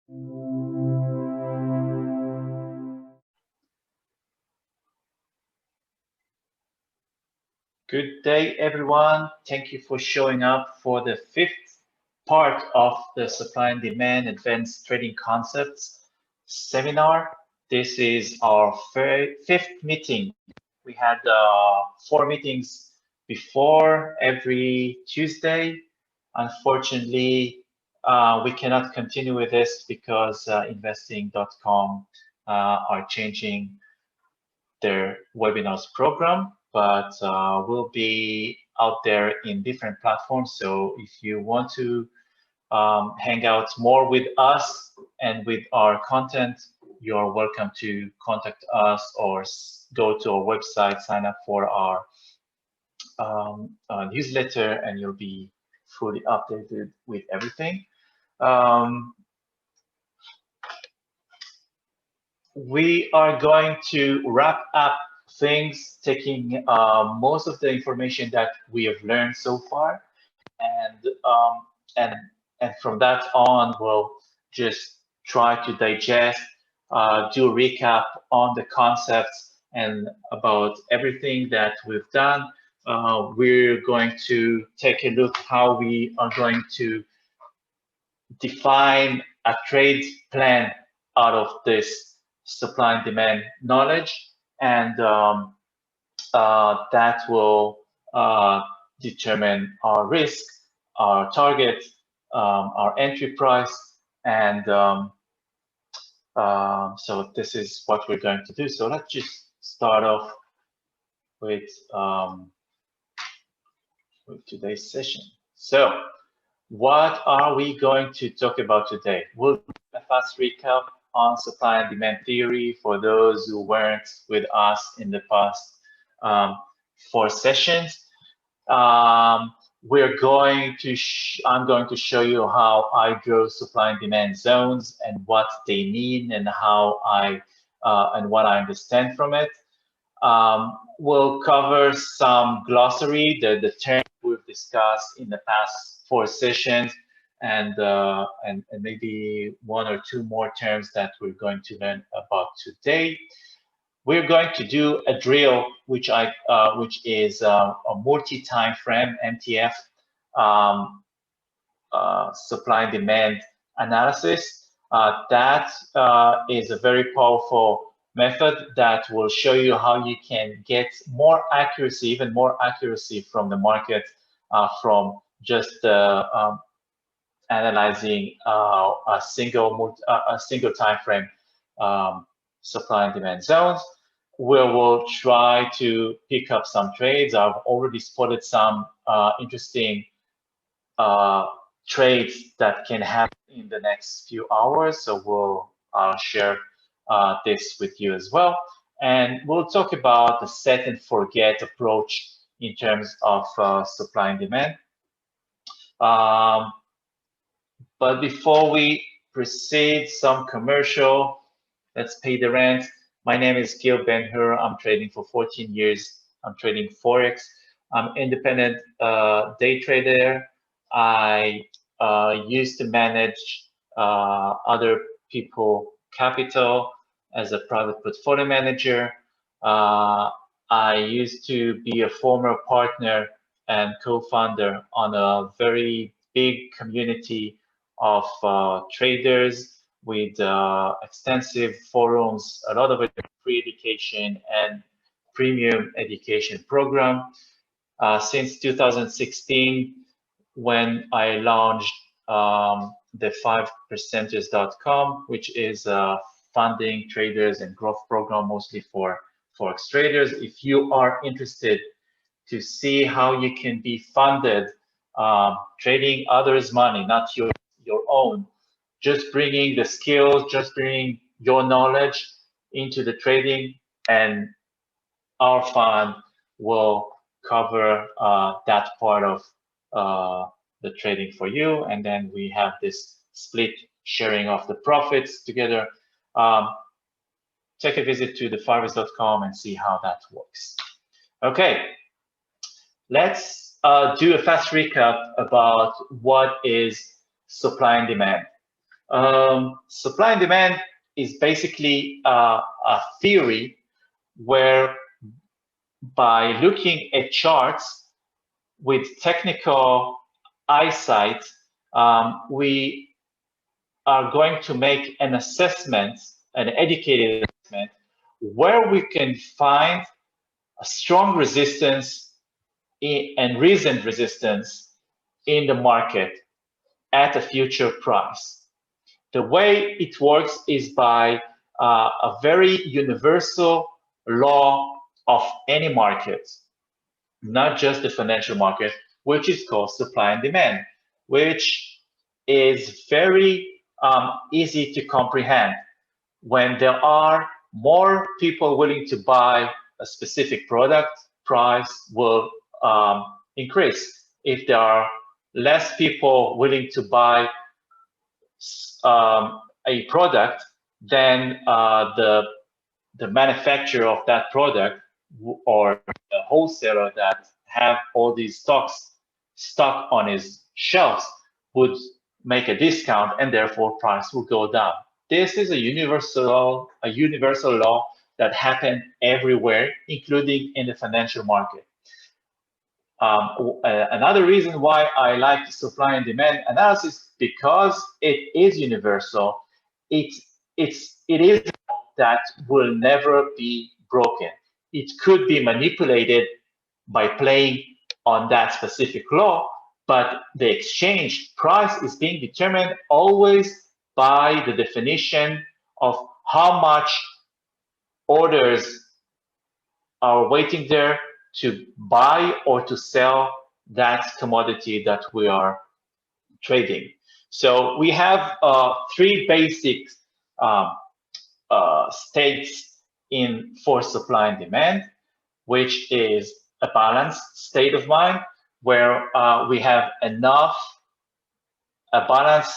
Good day, everyone. Thank you for showing up for the fifth part of the Supply and Demand Advanced Trading Concepts seminar. This is our fifth meeting. We had 4 meetings before every Tuesday. Unfortunately, we cannot continue with this because investing.com are changing their webinars program, but we'll be out there in different platforms. So if you want to hang out more with us and with our content, you're welcome to contact us or go to our website, sign up for our newsletter, and you'll be fully updated with everything. We are going to wrap up things, taking most of the information that we have learned so far, and and and from that on, we'll just try to digest, do a recap on the concepts and about everything that we've done. We're going to take a look how we are going to define a trade plan out of this supply and demand knowledge, and that will determine our risk, our target, our entry price, and so this is what we're going to do. So let's just start off with today's session. So what are we going to talk about today? We'll do a fast recap on supply and demand theory for those who weren't with us in the past 4 sessions. We're going to I'm going to show you how I draw supply and demand zones and what they mean and how and what I understand from it. We'll cover some glossary, the terms we've discussed in the past 4 sessions, and maybe 1 or 2 more terms that we're going to learn about today. We're going to do a drill, which is a multi-time frame (MTF) supply and demand analysis. That is a very powerful method that will show you how you can get more accuracy, even more accuracy from the market from just analyzing a single time frame supply and demand zones, where we'll try to pick up some trades. I've already spotted some interesting trades that can happen in the next few hours, so we'll share this with you as well. And we'll talk about the set and forget approach in terms of supply and demand. But before we proceed, some commercial. Let's pay the rent. My name is Gil Ben-Hur. I'm trading for 14 years. I'm trading Forex. I'm independent day trader. I used to manage other people capital as a private portfolio manager. I used to be a former partner and co-founder on a very big community of traders with extensive forums, a lot of free education and premium education program. Since 2016, when I launched the 5percenters.com, which is funding traders and growth program mostly for Forex traders. If you are interested to see how you can be funded trading others' money, not your own, just bringing the skills, just bringing your knowledge into the trading, and our fund will cover that part of the trading for you, and then we have this split sharing of the profits together. Take a visit to thefivers.com and see how that works. Okay, let's do a fast recap about what is supply and demand. Supply and demand is basically a theory where, by looking at charts with technical eyesight, we are going to make an assessment, an educated assessment, where we can find a strong resistance and recent resistance in the market at a future price. The way it works is by a very universal law of any market, not just the financial market, which is called supply and demand, which is very easy to comprehend. When there are more people willing to buy a specific product, price will increase. If there are less people willing to buy a product, then the manufacturer of that product or the wholesaler that have all these stocks stuck on his shelves would make a discount, and therefore price will go down. This is a universal law that happens everywhere, including in the financial market. Another reason why I like supply and demand analysis, because it is universal. It is that will never be broken. It could be manipulated by playing on that specific law, but the exchange price is being determined always by the definition of how much orders are waiting there to buy or to sell that commodity that we are trading. So we have three basic states for supply and demand, which is a balanced state of mind, where we have enough, a balanced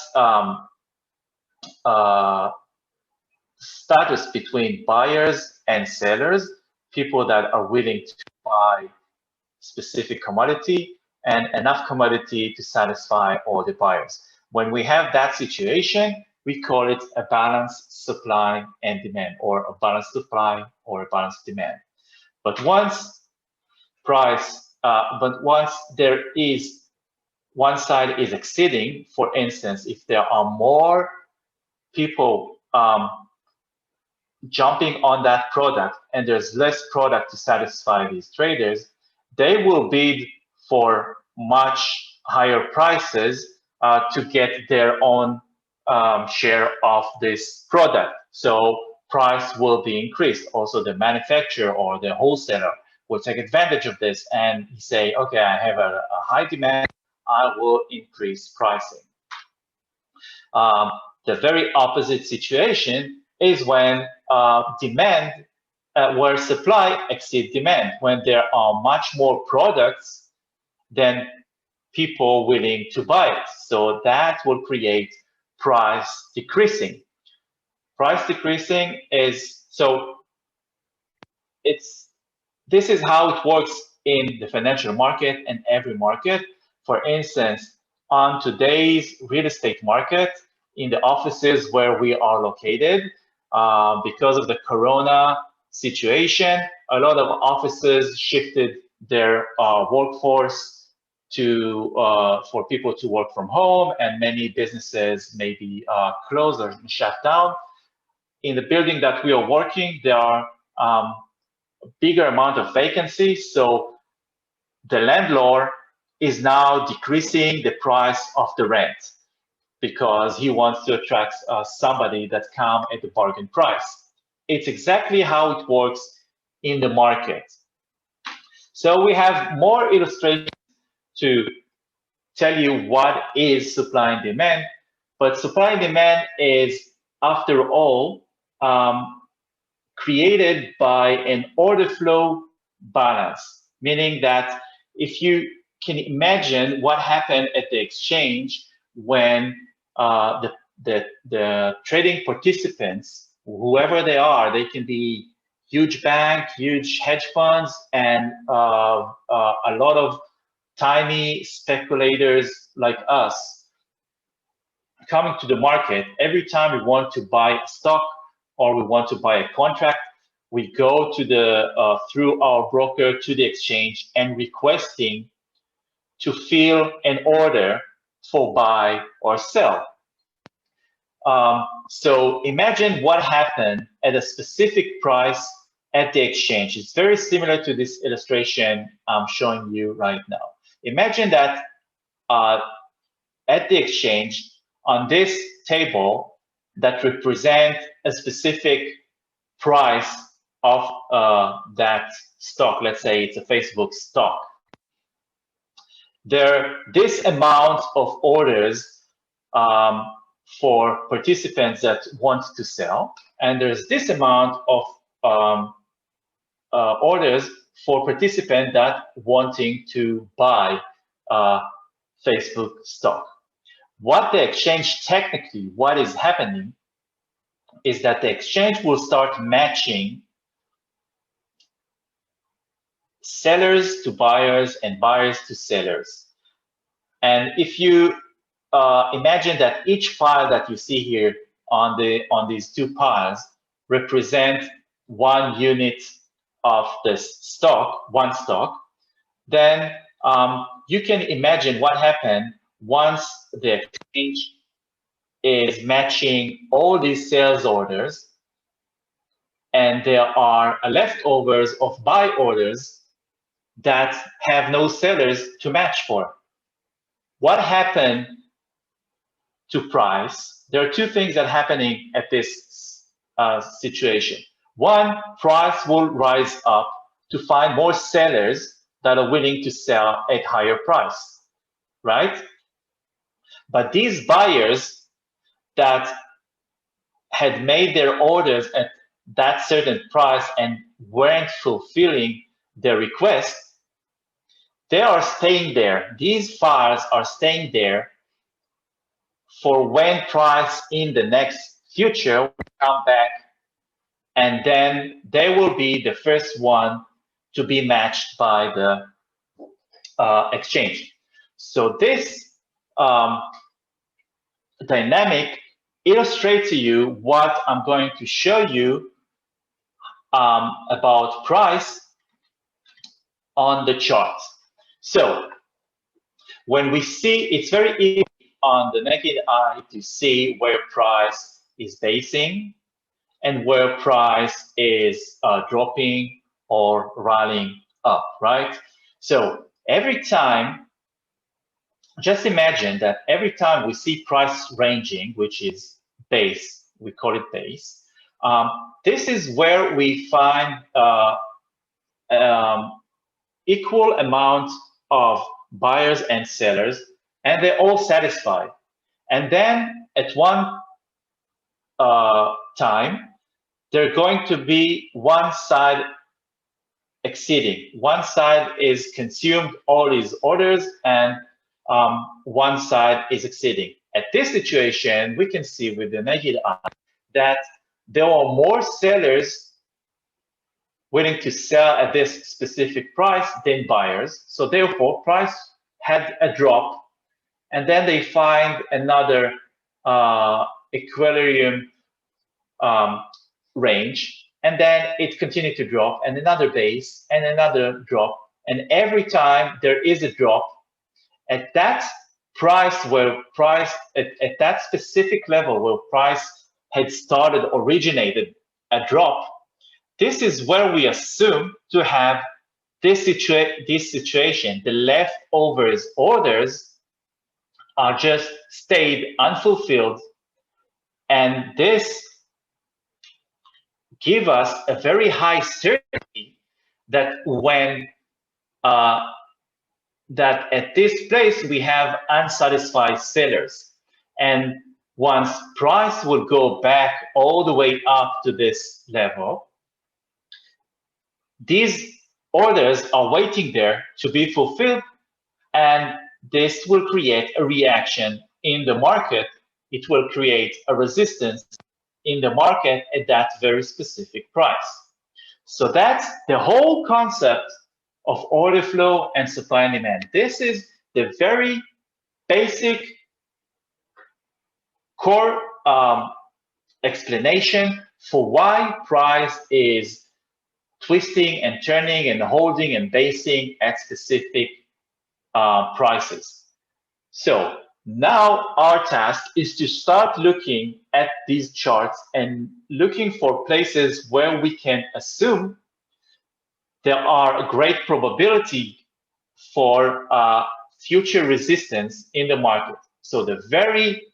status between buyers and sellers, people that are willing to buy specific commodity and enough commodity to satisfy all the buyers. When we have that situation, we call it a balanced supply and demand, or a balanced supply or a balanced demand. But once there is one side is exceeding, for instance, if there are more people jumping on that product and there's less product to satisfy these traders, they will bid for much higher prices to get their own share of this product. So price will be increased. Also, the manufacturer or the wholesaler will take advantage of this and say, okay, I have a high demand, I will increase pricing. The very opposite situation is when demand, where supply exceeds demand, when there are much more products than people willing to buy it. So that will create price decreasing. Price decreasing is, so this is how it works in the financial market and every market. For instance, on today's real estate market, in the offices where we are located, because of the Corona situation, a lot of offices shifted their workforce to for people to work from home, and many businesses may be closed or shut down. In the building that we are working, there are a bigger amount of vacancies, so the landlord is now decreasing the price of the rent because he wants to attract somebody that come at the bargain price. It's exactly how it works in the market. So we have more illustrations to tell you what is supply and demand, but supply and demand is, after all, created by an order flow balance, meaning that if you can imagine what happened at the exchange when the trading participants, whoever they are, they can be huge bank, huge hedge funds, and a lot of tiny speculators like us, coming to the market, every time we want to buy a stock or we want to buy a contract, we go to the through our broker to the exchange and requesting to fill an order for buy or sell. So imagine what happened at a specific price at the exchange. It's very similar to this illustration I'm showing you right now. Imagine that at the exchange, on this table that represent a specific price of that stock, let's say it's a Facebook stock, this amount of orders for participants that want to sell, and there's this amount of orders for participants that wanting to buy Facebook stock. What the exchange technically, what is happening is that the exchange will start matching sellers to buyers and buyers to sellers. And if you imagine that each file that you see here on these two piles represent one unit of the stock, one stock, then you can imagine what happened once the exchange is matching all these sales orders and there are leftovers of buy orders that have no sellers to match for. What happened to price? There are two things that are happening at this situation. One, price will rise up to find more sellers that are willing to sell at higher price, right? But these buyers that had made their orders at that certain price and weren't fulfilling their request, they are staying there. These files are staying there for when price in the next future will come back, and then they will be the first one to be matched by the exchange. So this dynamic illustrates to you what I'm going to show you about price on the chart. So when we see, it's very easy on the naked eye to see where price is basing and where price is dropping or rallying up, right? So every time, just imagine that every time we see price ranging, which is base, we call it base, this is where we find equal amount of buyers and sellers, and they're all satisfied. And then at one time, they're going to be one side exceeding. One side is consumed all these orders, and one side is exceeding. At this situation, we can see with the naked eye that there are more sellers willing to sell at this specific price than buyers. So therefore, price had a drop, and then they find another equilibrium range, and then it continued to drop, and another base, and another drop. And every time there is a drop, at that price where price, at that specific level where price had started, originated a drop, this is where we assume to have this situation. The leftovers orders are just stayed unfulfilled, and this give us a very high certainty that when that at this place we have unsatisfied sellers, and once price will go back all the way up to this level, these orders are waiting there to be fulfilled, and this will create a reaction in the market. It will create a resistance in the market at that very specific price. So that's the whole concept of order flow and supply and demand. This is the very basic core explanation for why price is twisting and turning and holding and basing at specific prices. So now our task is to start looking at these charts and looking for places where we can assume there are a great probability for future resistance in the market. So the very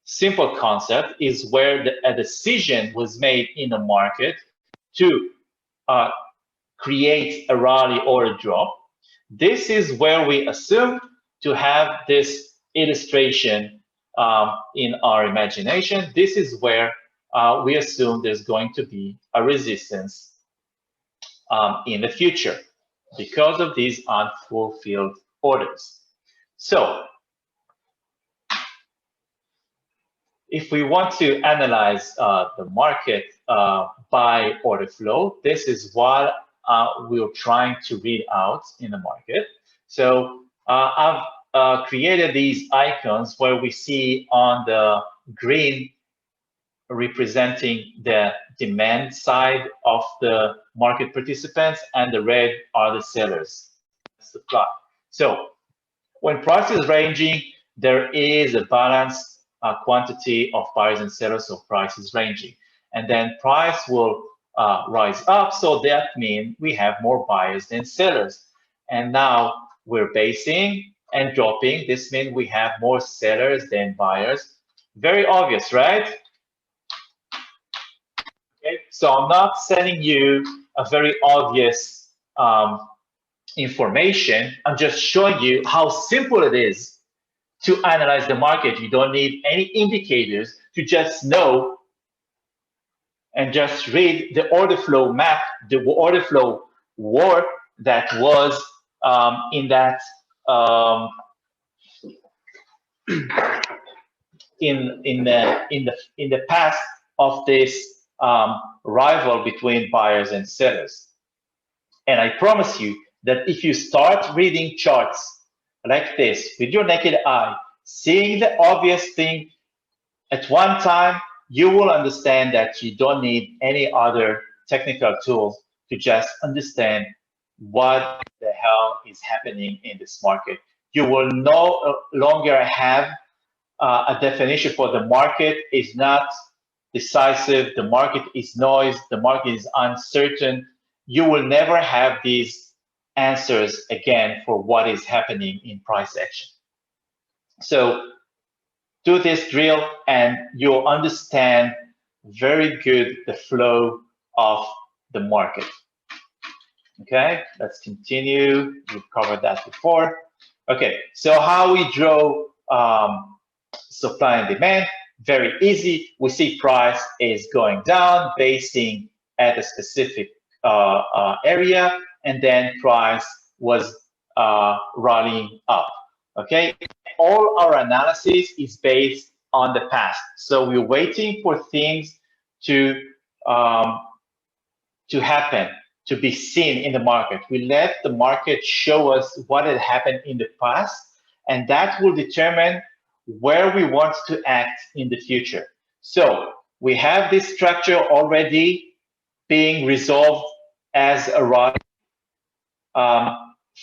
simple concept is where a decision was made in the market to create a rally or a drop. This is where we assume to have this illustration in our imagination. This is where we assume there's going to be a resistance in the future because of these unfulfilled orders. So if we want to analyze the market by order flow, this is what we're trying to read out in the market. So I've created these icons where we see on the green representing the demand side of the market participants, and the red are the sellers, supply. So when price is ranging, there is a balanced quantity of buyers and sellers, so price is ranging. And then price will rise up, so that means we have more buyers than sellers. And now we're basing and dropping. This means we have more sellers than buyers. Very obvious, right? Okay, so I'm not sending you a very obvious information. I'm just showing you how simple it is to analyze the market. You don't need any indicators to just know and just read the order flow map, the order flow word that was in that in the past of this rival between buyers and sellers. And I promise you that if you start reading charts like this with your naked eye, seeing the obvious thing at one time, you will understand that you don't need any other technical tools to just understand what the hell is happening in this market. You will no longer have a definition for the market is not decisive, the market is noise, the market is uncertain. You will never have these answers again for what is happening in price action. So do this drill and you'll understand very good the flow of the market. Okay, let's continue. We've covered that before. Okay, so how we draw supply and demand. Very easy. We see price is going down, basing at a specific area, and then price was rallying up. Okay, all our analysis is based on the past. So we're waiting for things to happen, to be seen in the market. We let the market show us what had happened in the past, and that will determine where we want to act in the future. So we have this structure already being resolved as a rally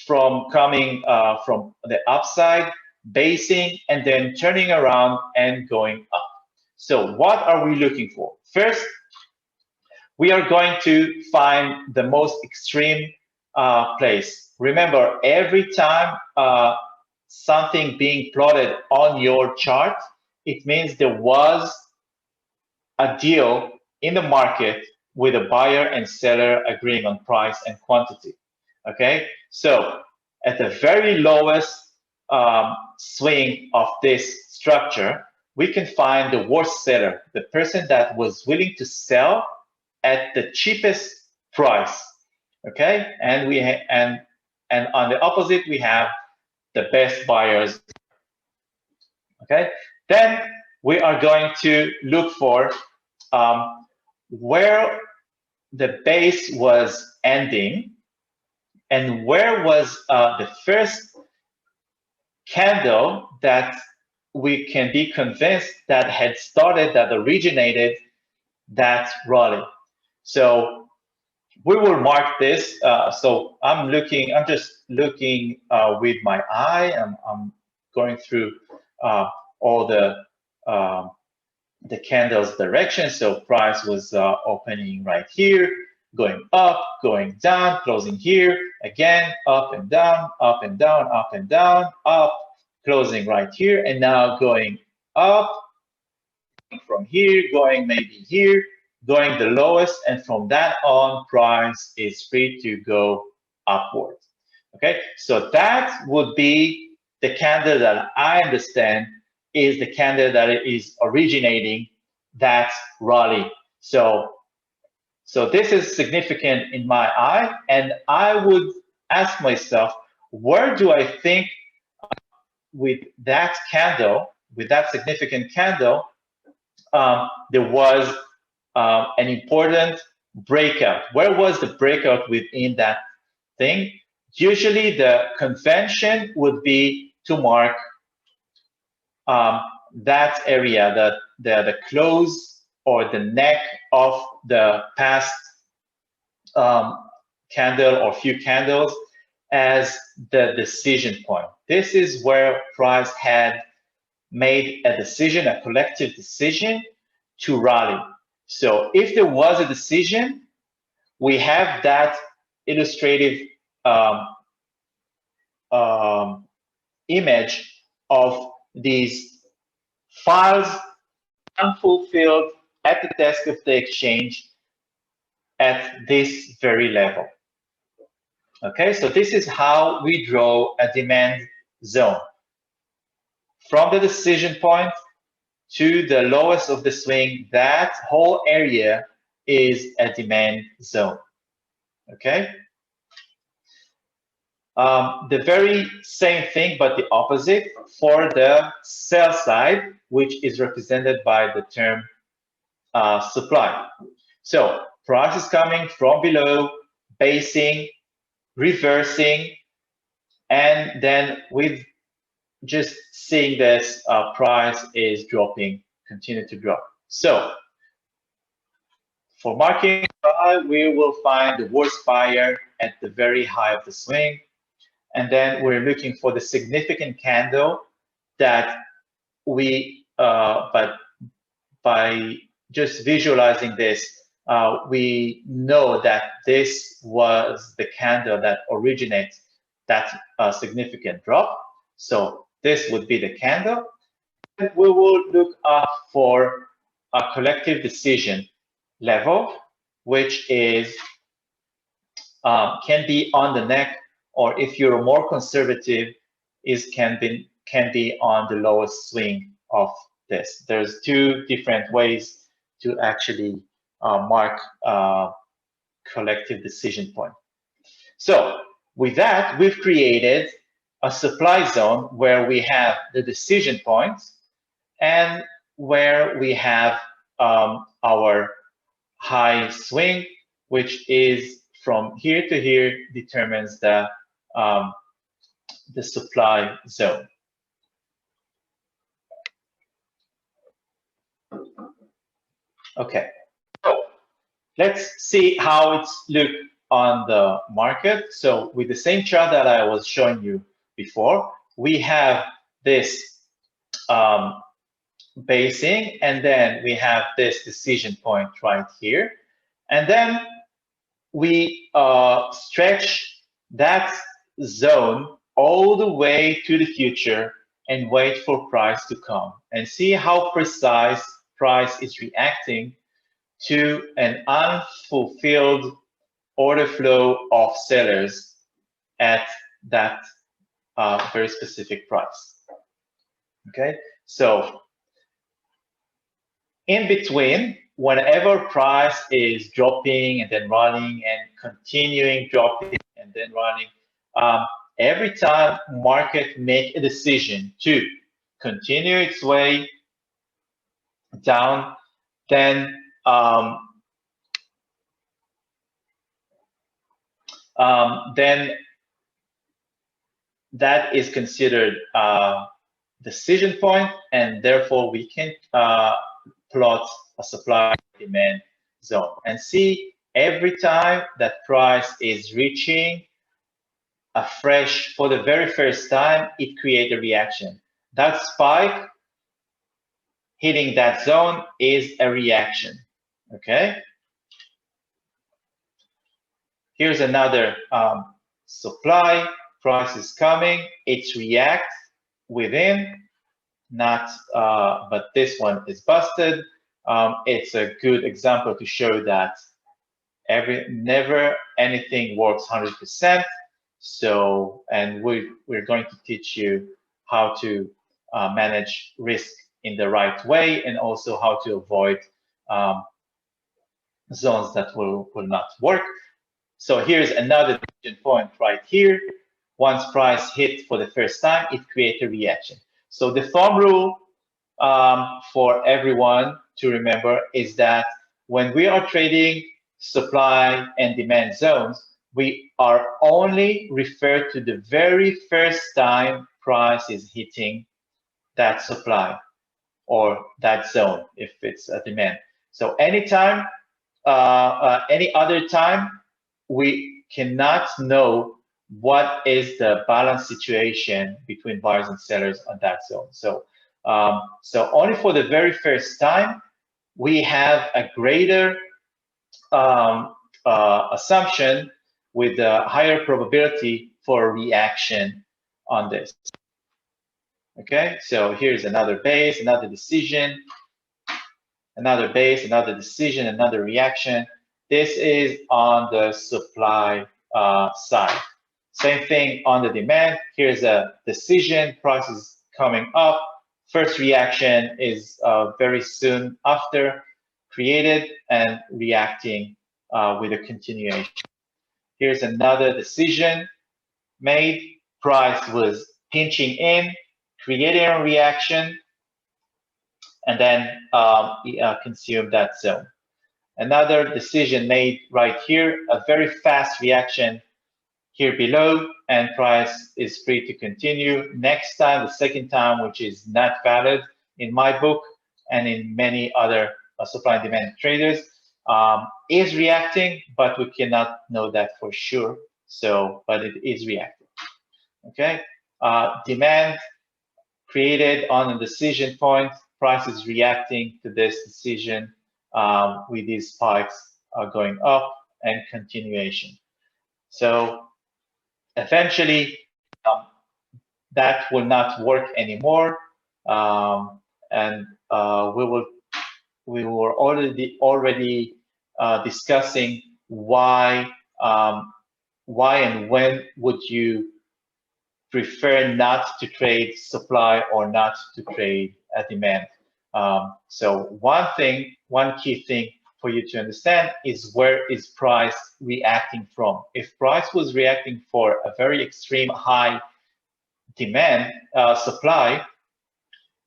from coming from the upside, basing, and then turning around and going up. So what are we looking for? First, we are going to find the most extreme place. Remember, every time something being plotted on your chart, it means there was a deal in the market with a buyer and seller agreeing on price and quantity. Okay, so at the very lowest swing of this structure, we can find the worst seller, the person that was willing to sell at the cheapest price. Okay, and and on the opposite we have the best buyers. Okay, then we are going to look for where the base was ending and where was the first candle that we can be convinced that had started, that originated that rally. So we will mark this. So I'm just looking with my eye. I'm going through all the candle's direction. So price was opening right here, going up, going down, closing here, again, up and down, up and down, up and down, up, closing right here, and now going up from here, going maybe here, going the lowest, and from that on, price is free to go upwards. Okay, so that would be the candle that I understand is the candle that is originating that rally. So this is significant in my eye, and I would ask myself, where do I think with that candle, with that significant candle, there was an important breakout? Where was the breakout within that thing? Usually the convention would be to mark that area, the close or the neck of the past candle or few candles as the decision point. This is where price had made a decision, a collective decision to rally. So if there was a decision, we have that illustrative image of these files unfulfilled at the desk of the exchange at this very level. Okay, so this is how we draw a demand zone. From the decision point to the lowest of the swing, that whole area is a demand zone. Okay. The very same thing, but the opposite for the sell side, which is represented by the term supply. So price is coming from below, basing, reversing, and then with just seeing this, price is dropping, continue to drop. So for marking buy, we will find the worst buyer at the very high of the swing. And then we're looking for the significant candle that we, but by just visualizing this, we know that this was the candle that originates that significant drop. So this would be the candle. And we will look up for a collective decision level, which is can be on the neck, or if you're more conservative, can be on the lowest swing of this. There's two different ways to actually mark collective decision point. So with that, we've created a supply zone where we have the decision points and where we have our high swing, which is from here to here, determines the supply zone. Okay, so let's see how it's looked on the market. So with the same chart that I was showing you before, we have this basing, and then we have this decision point right here. And then we stretch that zone all the way to the future and wait for price to come and see how precise price is reacting to an unfulfilled order flow of sellers at that very specific price. Okay, so in between, whenever price is dropping and then running and continuing dropping and then running, every time market make a decision to continue its way down, then that is considered decision point, and therefore we can plot a supply demand zone and see every time that price is reaching a fresh, for the very first time, it creates a reaction. That spike hitting that zone is a reaction, okay? Here's another supply, price is coming, it's react within, not, but this one is busted. It's a good example to show that never anything works 100%. So, and we're going to teach you how to manage risk in the right way, and also how to avoid zones that will not work. So here's another decision point right here. Once price hit for the first time, it creates a reaction. So the thumb rule for everyone to remember is that when we are trading supply and demand zones, we are only referred to the very first time price is hitting that supply or that zone if it's a demand. So anytime, any other time, we cannot know what is the balance situation between buyers and sellers on that zone. So, so only for the very first time, we have a greater assumption with a higher probability for a reaction on this. Okay, so here's another base, another decision, another base, another decision, another reaction. This is on the supply side. Same thing on the demand. Here's a decision, price is coming up. First reaction is very soon after created and reacting with a continuation. Here's another decision made. Price was pinching in, creating a reaction, and then consume that zone. Another decision made right here, a very fast reaction here below, and price is free to continue. Next time, the second time, which is not valid in my book and in many other supply and demand traders, is reacting, but we cannot know that for sure. So, but it is reacting. Okay, demand created on a decision point, price is reacting to this decision with these spikes going up and continuation. So eventually that will not work anymore, and we were already discussing why and when would you prefer not to trade supply or not to trade a demand. So one key thing for you to understand is where is price reacting from. If price was reacting for a very extreme high demand supply,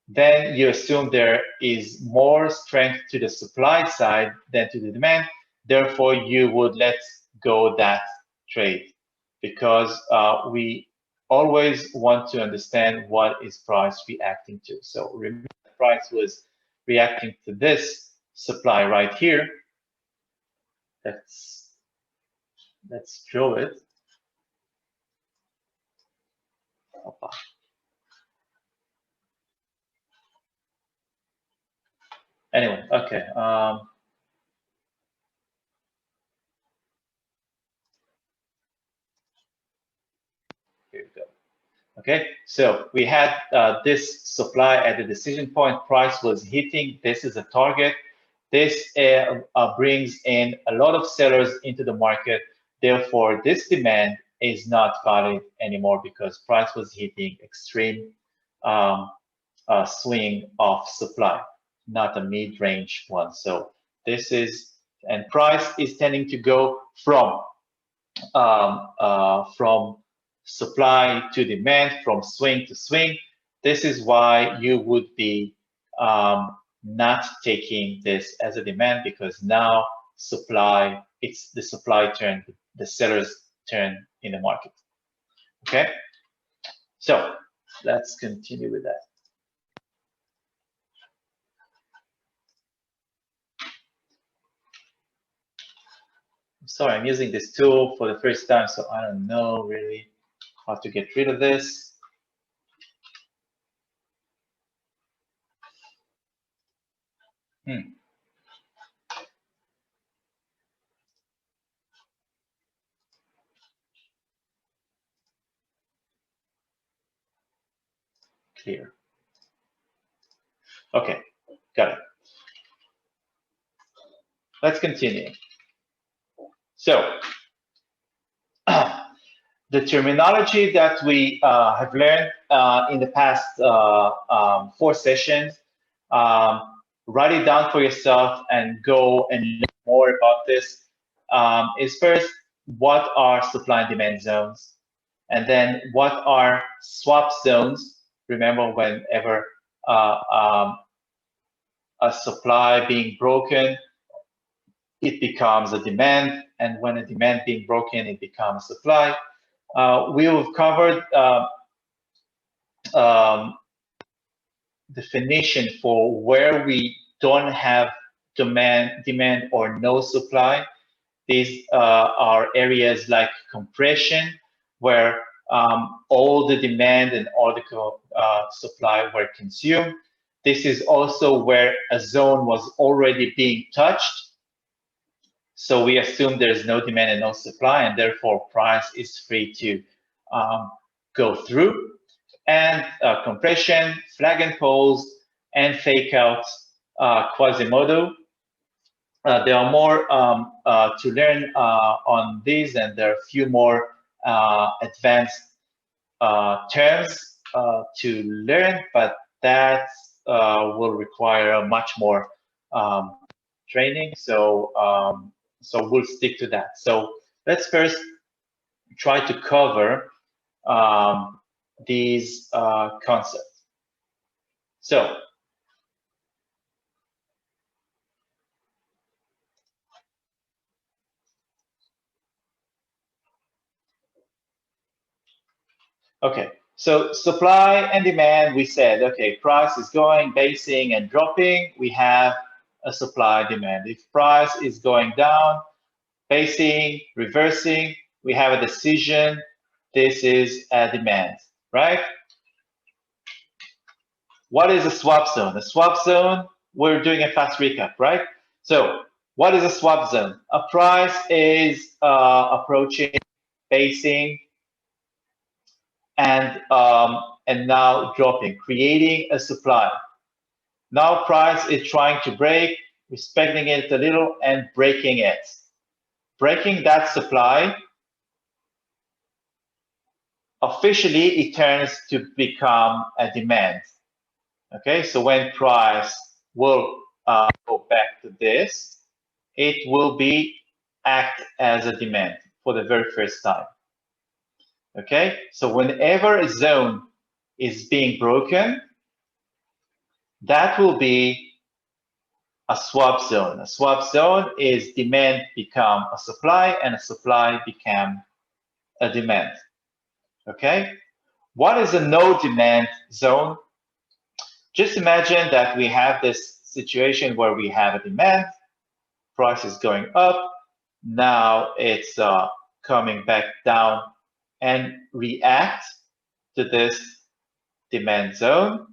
then you assume there is more strength to the supply side than to the demand. Therefore, you would let go that trade, because we always want to understand what is price reacting to. So remember, the price was reacting to this supply right here. Let's draw it. Anyway, okay. Here we go. Okay, so we had this supply at the decision point, price was hitting, this is a target. This brings in a lot of sellers into the market. Therefore, this demand is not valid anymore because price was hitting extreme swing of supply, not a mid-range one. So this is, and price is tending to go from supply to demand, from swing to swing. This is why you would be not taking this as a demand, because now supply, it's the supply turn, the seller's turn in the market. Okay, so let's continue with that. I'm sorry, I'm using this tool for the first time, so I don't know really how to get rid of this. Clear. Okay, got it. Let's continue. So, the terminology that we have learned in the past 4 sessions, um, write it down for yourself and go and learn more about this. Is first, what are supply and demand zones? And then what are swap zones? Remember, whenever a supply being broken, it becomes a demand, and when a demand being broken, it becomes supply. We have covered um, definition for where we don't have demand or no supply. These are areas like compression, where all the demand and all the supply were consumed. This is also where a zone was already being touched. So we assume there's no demand and no supply, and therefore price is free to go through. And compression, flag and poles, and fake out Quasimodo. There are more to learn on these, and there are a few more advanced terms to learn, but that will require much more training. So we'll stick to that. So let's first try to cover these concepts. So okay, so supply and demand, we said, okay, price is going, basing and dropping, we have a supply demand. If price is going down, basing, reversing, we have a decision, this is a demand, right? What is a swap zone? A swap zone, we're doing a fast recap, right? So what is a swap zone? A price is approaching basing and now dropping, creating a supply. Now price is trying to break, respecting it a little and breaking it. Breaking that supply, officially it turns to become a demand. Okay, so when price will go back to this, it will be act as a demand for the very first time. Okay, so whenever a zone is being broken, that will be a swap zone. A swap zone is demand become a supply and a supply become a demand. Okay, what is a no demand zone? Just imagine that we have this situation where we have a demand, price is going up, now it's coming back down and react to this demand zone.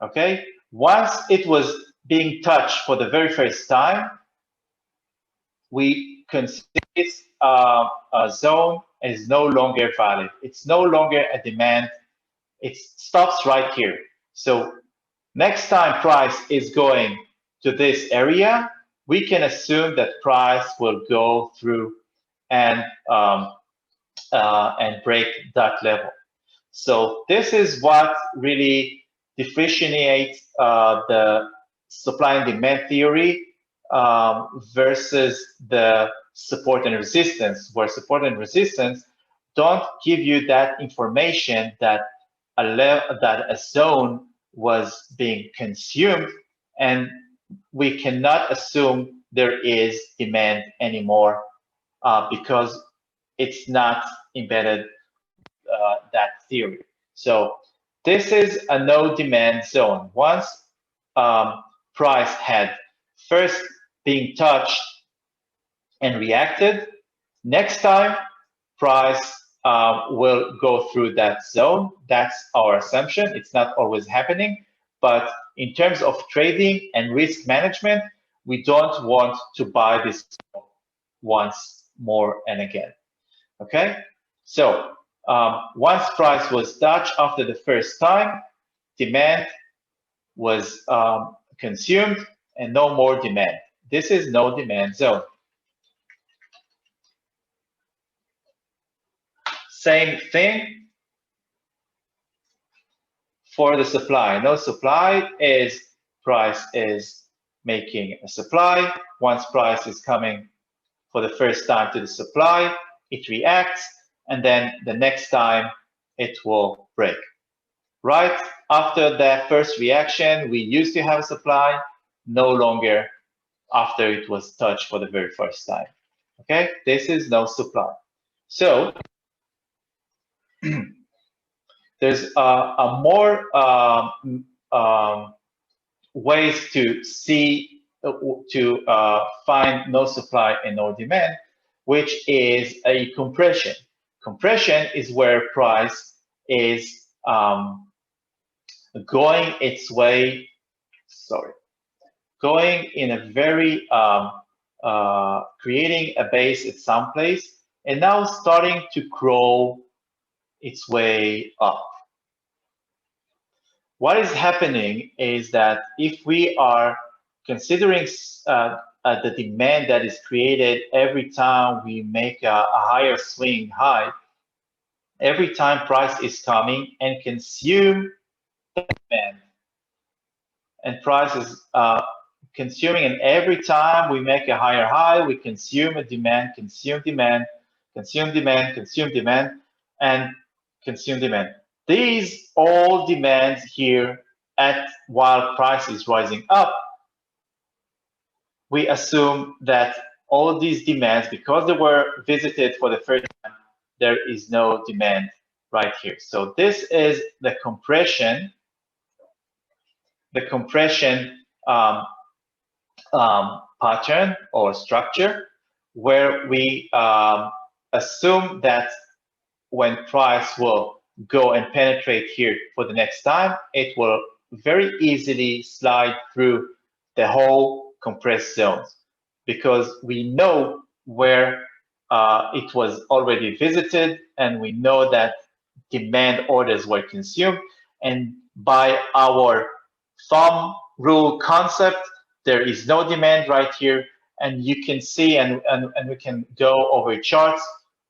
Okay, once it was being touched for the very first time, we consider this a zone is no longer valid. It's no longer a demand. It stops right here. So next time price is going to this area, we can assume that price will go through and break that level. So this is what really differentiates the supply and demand theory versus the support and resistance, where support and resistance don't give you that information that a zone was being consumed, and we cannot assume there is demand anymore because it's not embedded that theory. So this is a no demand zone. Once price had first being touched and reacted. Next time, price will go through that zone. That's our assumption. It's not always happening, but in terms of trading and risk management, we don't want to buy this once more and again. Okay, so once price was touched after the first time, demand was consumed and no more demand. This is no demand zone. Same thing for the supply. No supply is price is making a supply. Once price is coming for the first time to the supply, it reacts, and then the next time it will break. Right after that first reaction, we used to have supply, no longer after it was touched for the very first time. Okay, this is no supply. So there's a more ways to see to find no supply and no demand, which is a compression. Compression is where price is going its way. Sorry, going in a very creating a base at some place and now starting to crawl its way up. What is happening is that if we are considering the demand that is created every time we make a higher swing high, every time price is coming and consume demand, and price is consuming, and every time we make a higher high, we consume a demand, consume demand, consume demand, consume demand, and consume demand. These all demands here at while price is rising up, we assume that all of these demands, because they were visited for the first time, there is no demand right here. So this is the compression pattern or structure where we assume that when price will go and penetrate here for the next time, it will very easily slide through the whole compressed zones because we know where it was already visited and we know that demand orders were consumed, and by our thumb rule concept, there is no demand right here, and you can see and we can go over charts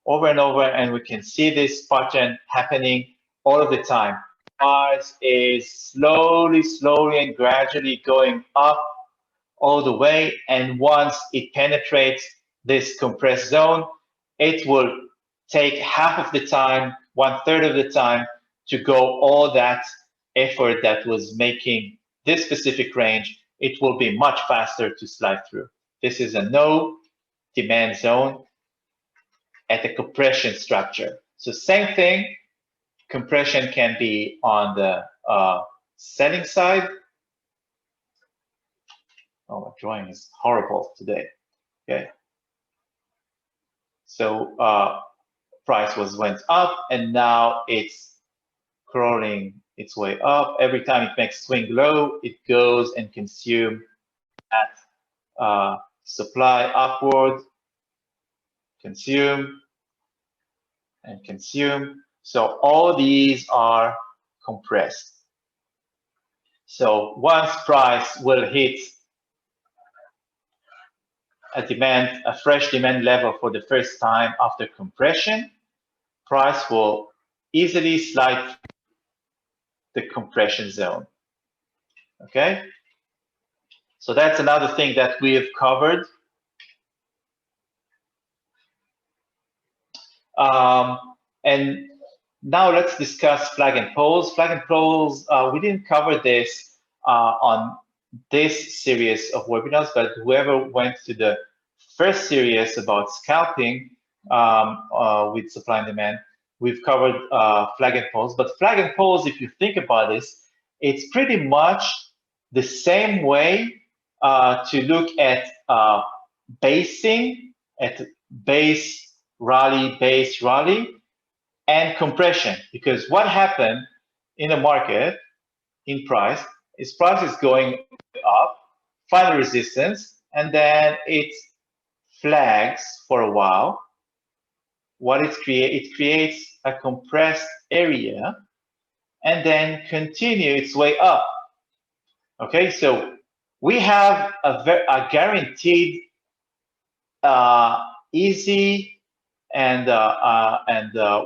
over and over, and we can see this pattern happening all of the time. Price is slowly and gradually going up all the way, and once it penetrates this compressed zone, it will take half of the time, 1/3 of the time to go all that effort that was making this specific range. It will be much faster to slide through. This is a no demand zone at the compression structure. So same thing, compression can be on the selling side. Oh, my drawing is horrible today. Okay. So price went up and now it's crawling its way up. Every time it makes swing low, it goes and consume that supply upward, consume and consume. So all these are compressed. So once price will hit a fresh demand level for the first time after compression, price will easily slide the compression zone. Okay, so that's another thing that we have covered. And now let's discuss flag and poles. Flag and poles, we didn't cover this on this series of webinars, but whoever went to the first series about scalping with supply and demand, we've covered flag and poles. But flag and poles, if you think about this, it's pretty much the same way to look at basing at base rally, and compression. Because what happened in the market, in price is going up, find resistance, and then it flags for a while. What it creates a compressed area and then continue its way up. Okay, so we have a guaranteed easy and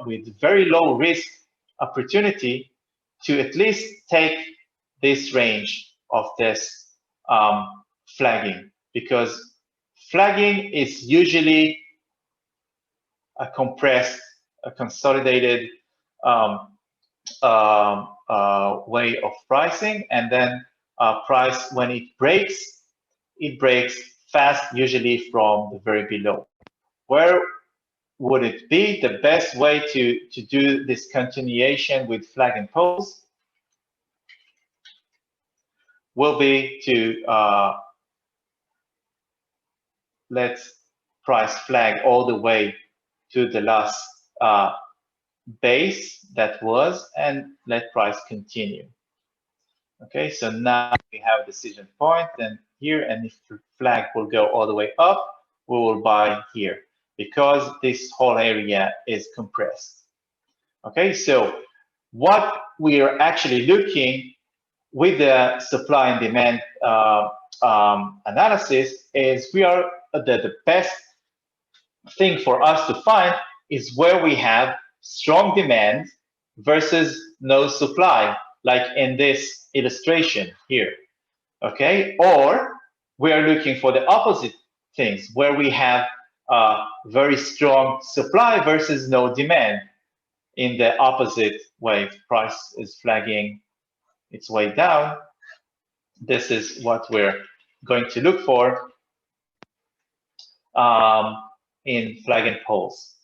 with very low risk opportunity to at least take this range of this flagging, because flagging is usually a compressed, a consolidated way of pricing, and then price, when it breaks fast, usually from the very below. Where would it be the best way to do this continuation with flag and pose? Will be to let price flag all the way to the last base that was, and let price continue. Okay, so now we have a decision point, and here, and if the flag will go all the way up, we will buy here, because this whole area is compressed. Okay, so what we are actually looking with the supply and demand analysis is the best thing for us to find is where we have strong demand versus no supply, like in this illustration here. Okay, or we are looking for the opposite things, where we have very strong supply versus no demand. In the opposite way, price is flagging its way down. This is what we're going to look for in flag and pulse.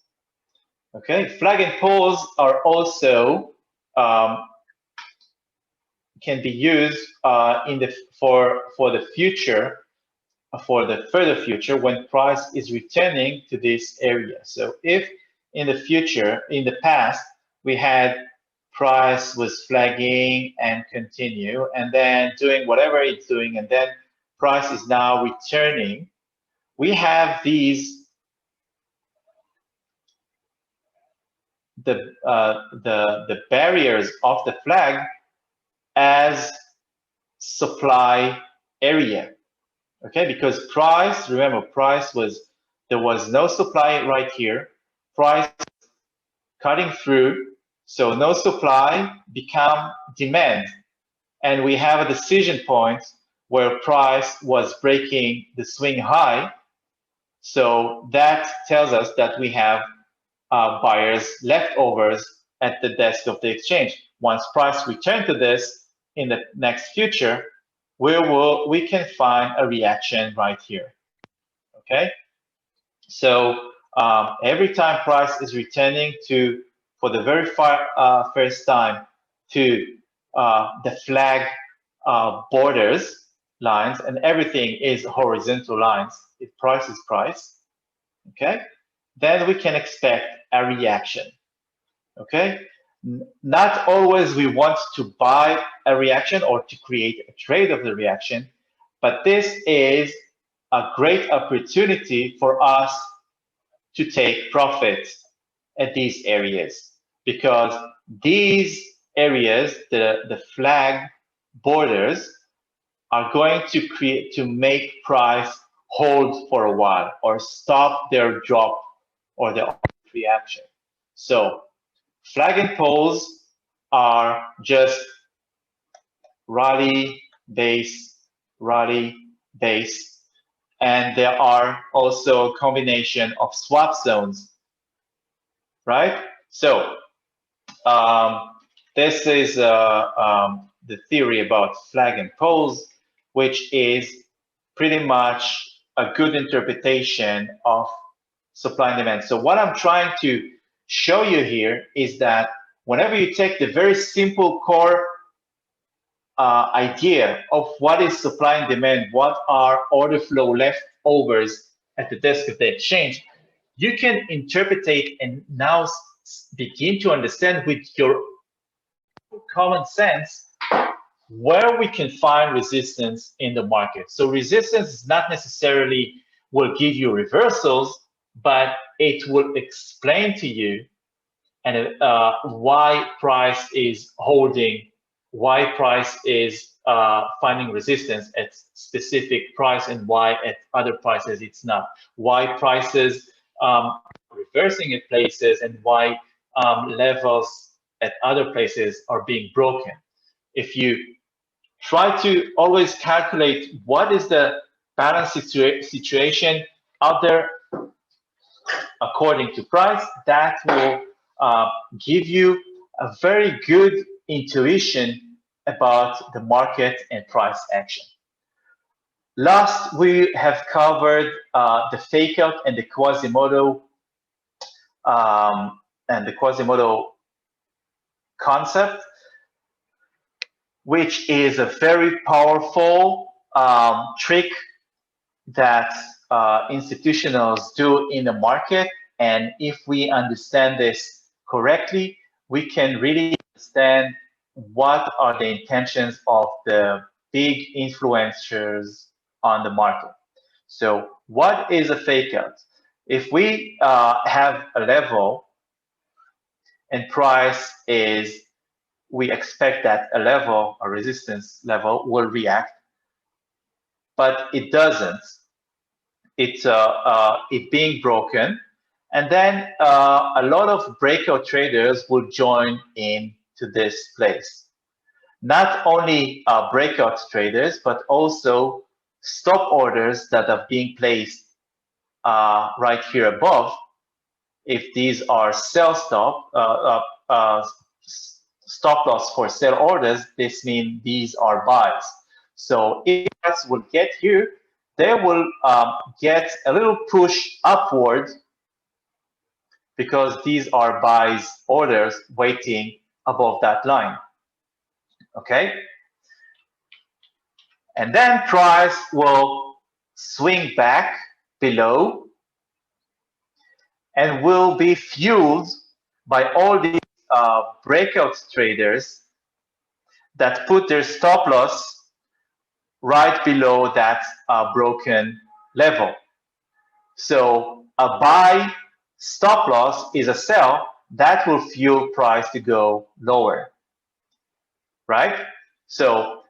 Okay, flag and pulse are also can be used for the future, for the further future, when price is returning to this area. So if in the future, in the past, we had price was flagging and continue, and then doing whatever it's doing, and then price is now returning, we have these the barriers of the flag as supply area. Okay, because price, remember, there was no supply right here, price cutting through, so no supply become demand, and we have a decision point where price was breaking the swing high. So that tells us that we have buyers leftovers at the desk of the exchange. Once price return to this in the next future, we can find a reaction right here. Okay, so every time price is returning to, for the very first time, to the flag borders lines, and everything is horizontal lines, if price is price, okay, then we can expect a reaction. Okay, not always we want to buy a reaction or to create a trade of the reaction, but this is a great opportunity for us to take profits at these areas, because these areas, the flag borders, are going to make price hold for a while or stop their drop or their reaction. So flag and pulse are just rally base, and there are also a combination of swap zones, right? So this is the theory about flag and pulse, which is pretty much a good interpretation of supply and demand. So what I'm trying to show you here is that whenever you take the very simple core idea of what is supply and demand, what are order flow leftovers at the desk of the exchange, you can interpret and now begin to understand with your common sense where we can find resistance in the market. So resistance is not necessarily will give you reversals, but it will explain to you and why price is holding, why price is finding resistance at specific price and why at other prices it's not, why prices reversing at places and why levels at other places are being broken. If you try to always calculate what is the balance situation out there according to price, that will give you a very good intuition about the market and price action. Last, we have covered the fakeout and the Quasimodo concept, which is a very powerful trick that institutionals do in the market. And if we understand this correctly, we can really understand what are the intentions of the big influencers on the market. So what is a fake out? If we have a level and price is, we expect that a level, a resistance level will react, but it doesn't. It's it being broken. And then a lot of breakout traders will join into this place. Not only breakout traders, but also stop orders that are being placed right here above. If these are sell stop, stop loss for sell orders, this means these are buys. So if price will get here, they will get a little push upward because these are buys orders waiting above that line. Okay? And then price will swing back below and will be fueled by all these breakout traders that put their stop loss right below that broken level. So a buy stop loss is a sell that will fuel price to go lower, right? So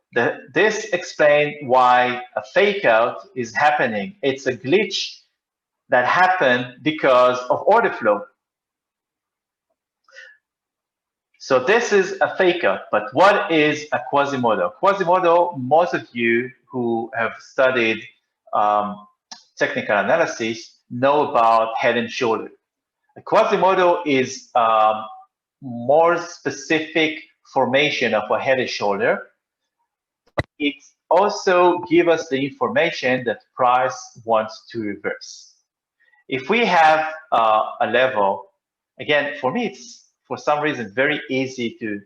this explains why a fake out is happening. It's a glitch that happened because of order flow. So this is a fake out, but what is a Quasimodo? Quasimodo, most of you who have studied technical analysis know about head and shoulder. A Quasimodo is more specific formation of a head and shoulder. It also gives us the information that price wants to reverse. If we have a level, again, for me, it's for some reason very easy to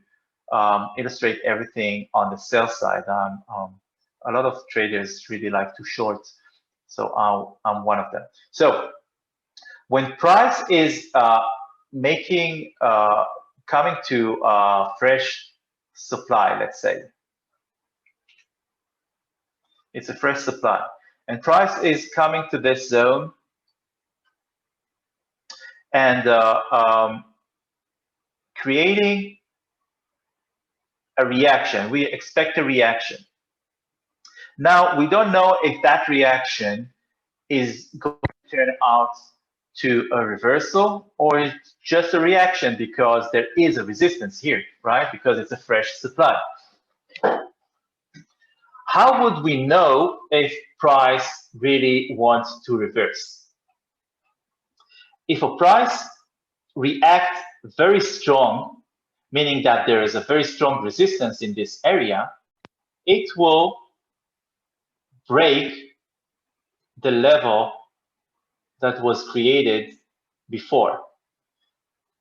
illustrate everything on the sell side. A lot of traders really like to short, so I'm one of them. So when price is coming to fresh supply, let's say, it's a fresh supply, and price is coming to this zone and creating a reaction. We expect a reaction. Now, we don't know if that reaction is going to turn out to a reversal or it's just a reaction because there is a resistance here, right? Because it's a fresh supply. How would we know if price really wants to reverse? If a price reacts very strong, meaning that there is a very strong resistance in this area, it will break the level that was created before.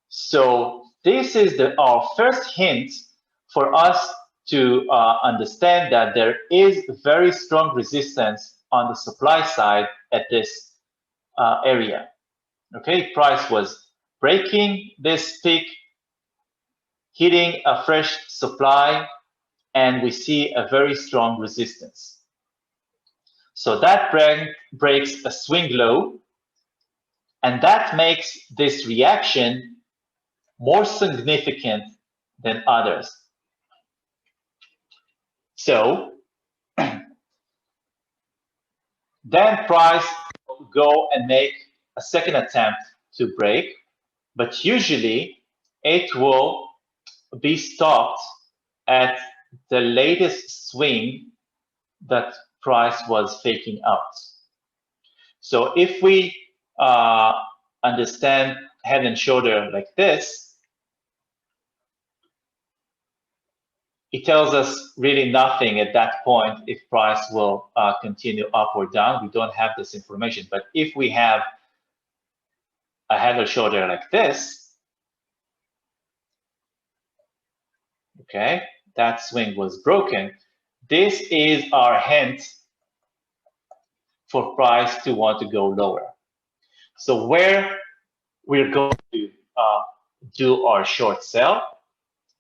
So this is our first hint for us to understand that there is very strong resistance on the supply side at this area. Okay, price was breaking this peak, hitting a fresh supply, and we see a very strong resistance. So that breaks a swing low, and that makes this reaction more significant than others. So then price will go and make a second attempt to break, but usually it will be stopped at the latest swing that price was faking out. So if we understand head and shoulder like this, it tells us really nothing at that point if price will continue up or down. We don't have this information. But if we have a head or shoulder like this, okay, that swing was broken. This is our hint for price to want to go lower. So where we're going to do our short sell,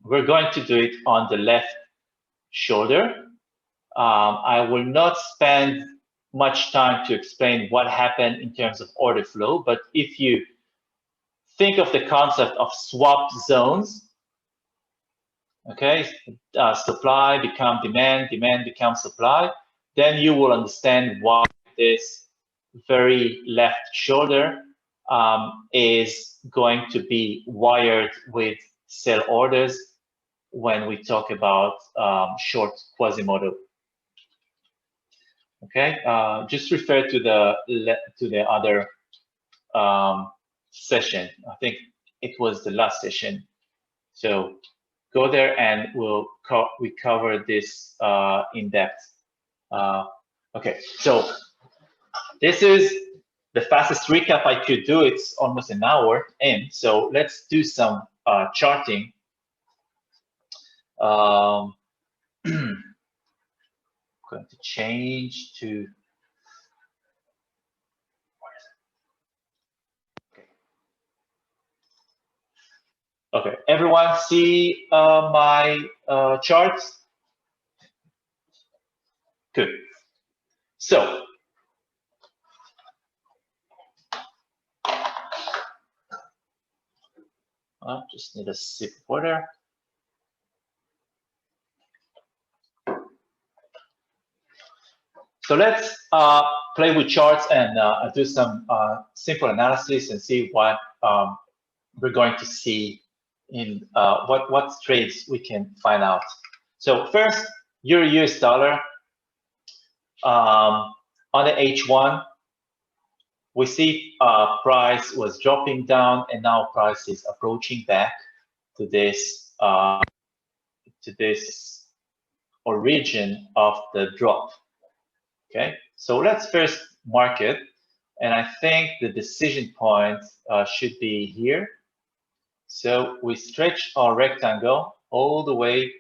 we're going to do it on the left shoulder. I will not spend much time to explain what happened in terms of order flow, but if you think of the concept of swap zones, okay, supply become demand, demand becomes supply, then you will understand why this very left shoulder is going to be wired with sell orders when we talk about short Quasimodo. Okay, just refer to the other session. I think it was the last session. So go there and we cover this in depth. Okay, so this is the fastest recap I could do. It's almost an hour in. So let's do some charting. Going to change to okay. Everyone see my charts? Good. So I just need a sip of water. So let's play with charts and do some simple analysis and see what we're going to see in what trades we can find out. So first, Euro US dollar on the H1, we see price was dropping down, and now price is approaching back to this origin of the drop. Okay, so let's first mark it, and I think the decision point should be here. So we stretch our rectangle all the way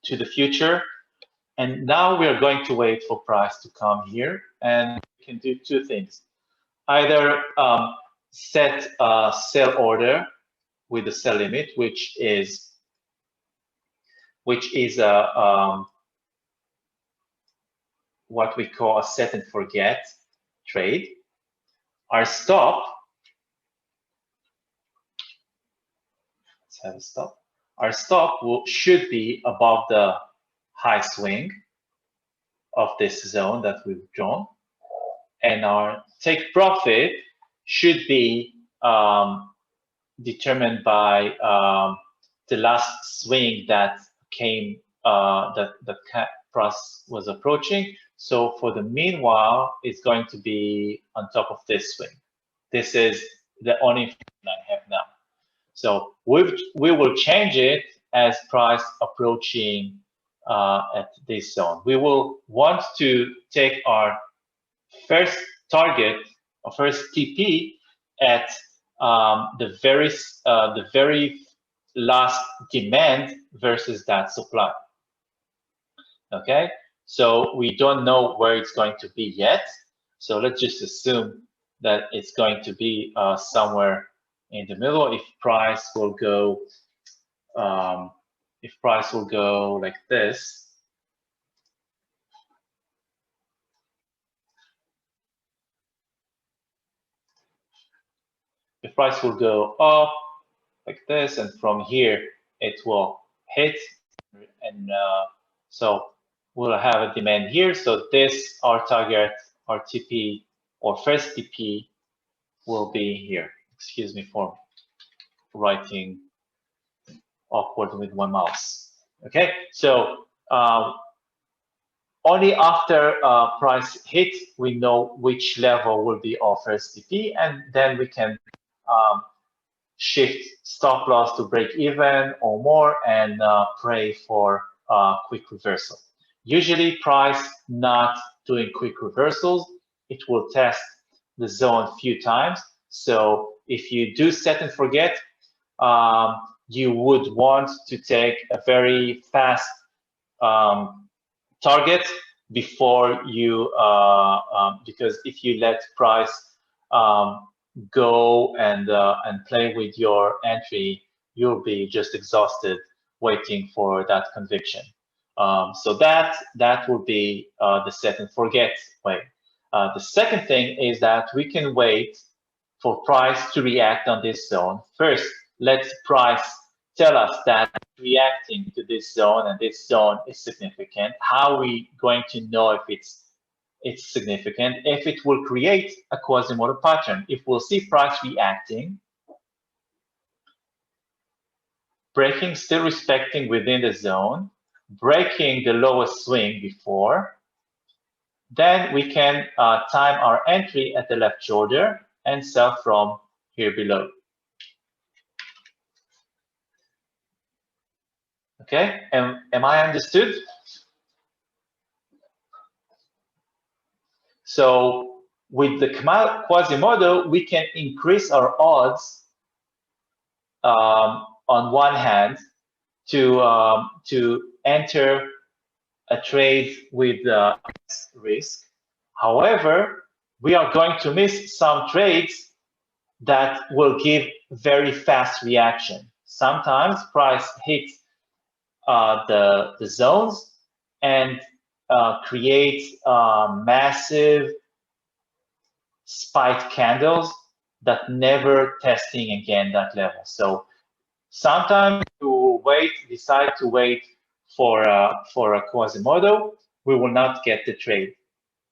to the future, and now we are going to wait for price to come here, and we can do two things. Either set a sell order with the sell limit, which is a what we call a set and forget trade. Our stop, let's have a stop. Our stop should be above the high swing of this zone that we've drawn, and our take profit should be determined by the last swing that came that the price was approaching. So for the meanwhile, it's going to be on top of this swing. This is the only information I have now. So we will change it as price approaching at this zone. We will want to take our first target, or first TP at the very last demand versus that supply. Okay, So we don't know where it's going to be yet. So let's just assume that it's going to be somewhere in the middle. If price will go like this, the price will go up like this, and from here it will hit, and so we'll have a demand here. So this, our target, our TP or first TP will be here. Excuse me for writing awkward with one mouse. Okay, so only after price hit, we know which level will be our first TP, and then we can shift stop loss to break even or more and pray for quick reversal. Usually price not doing quick reversals, it will test the zone a few times. So if you do set and forget, you would want to take a very fast target before you, because if you let price go and play with your entry, you'll be just exhausted waiting for that conviction. So that will be the set and forget way. The second thing is that we can wait for price to react on this zone. First, let price tell us that reacting to this zone and this zone is significant. How are we going to know if it's significant? If it will create a Quasimodo pattern, if we'll see price reacting, breaking, still respecting within the zone, breaking the lowest swing before, then we can time our entry at the left shoulder and sell from here below. Okay, am I understood? So with the Quasimodo, we can increase our odds on one hand to enter a trade with risk. However, we are going to miss some trades that will give very fast reaction. Sometimes price hits the zones and creates massive spike candles that never testing again that level. So sometimes you decide to wait for a Quasimodo, we will not get the trade.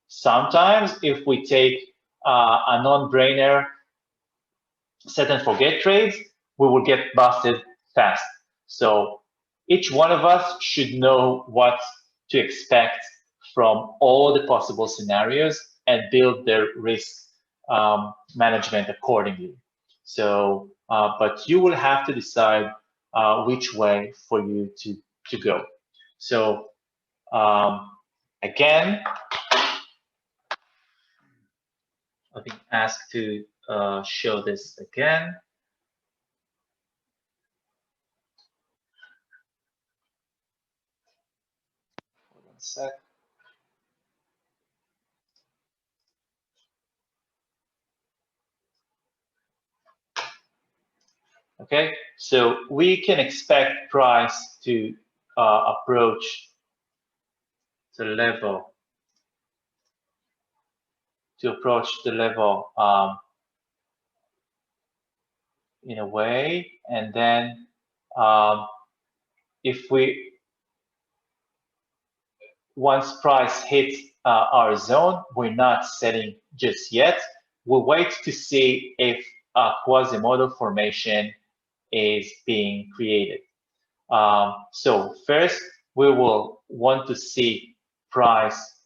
Sometimes if we take a non-brainer set and forget trades, we will get busted fast. So each one of us should know what to expect from all the possible scenarios and build their risk management accordingly. So, but you will have to decide which way for you to go. So again, I've been asked to show this again. Hold on a sec. Okay, so we can expect price to approach the level, in a way, and then if we once price hits our zone, we're not setting just yet. We'll wait to see if a Quasimodo formation is being created. So first, we will want to see price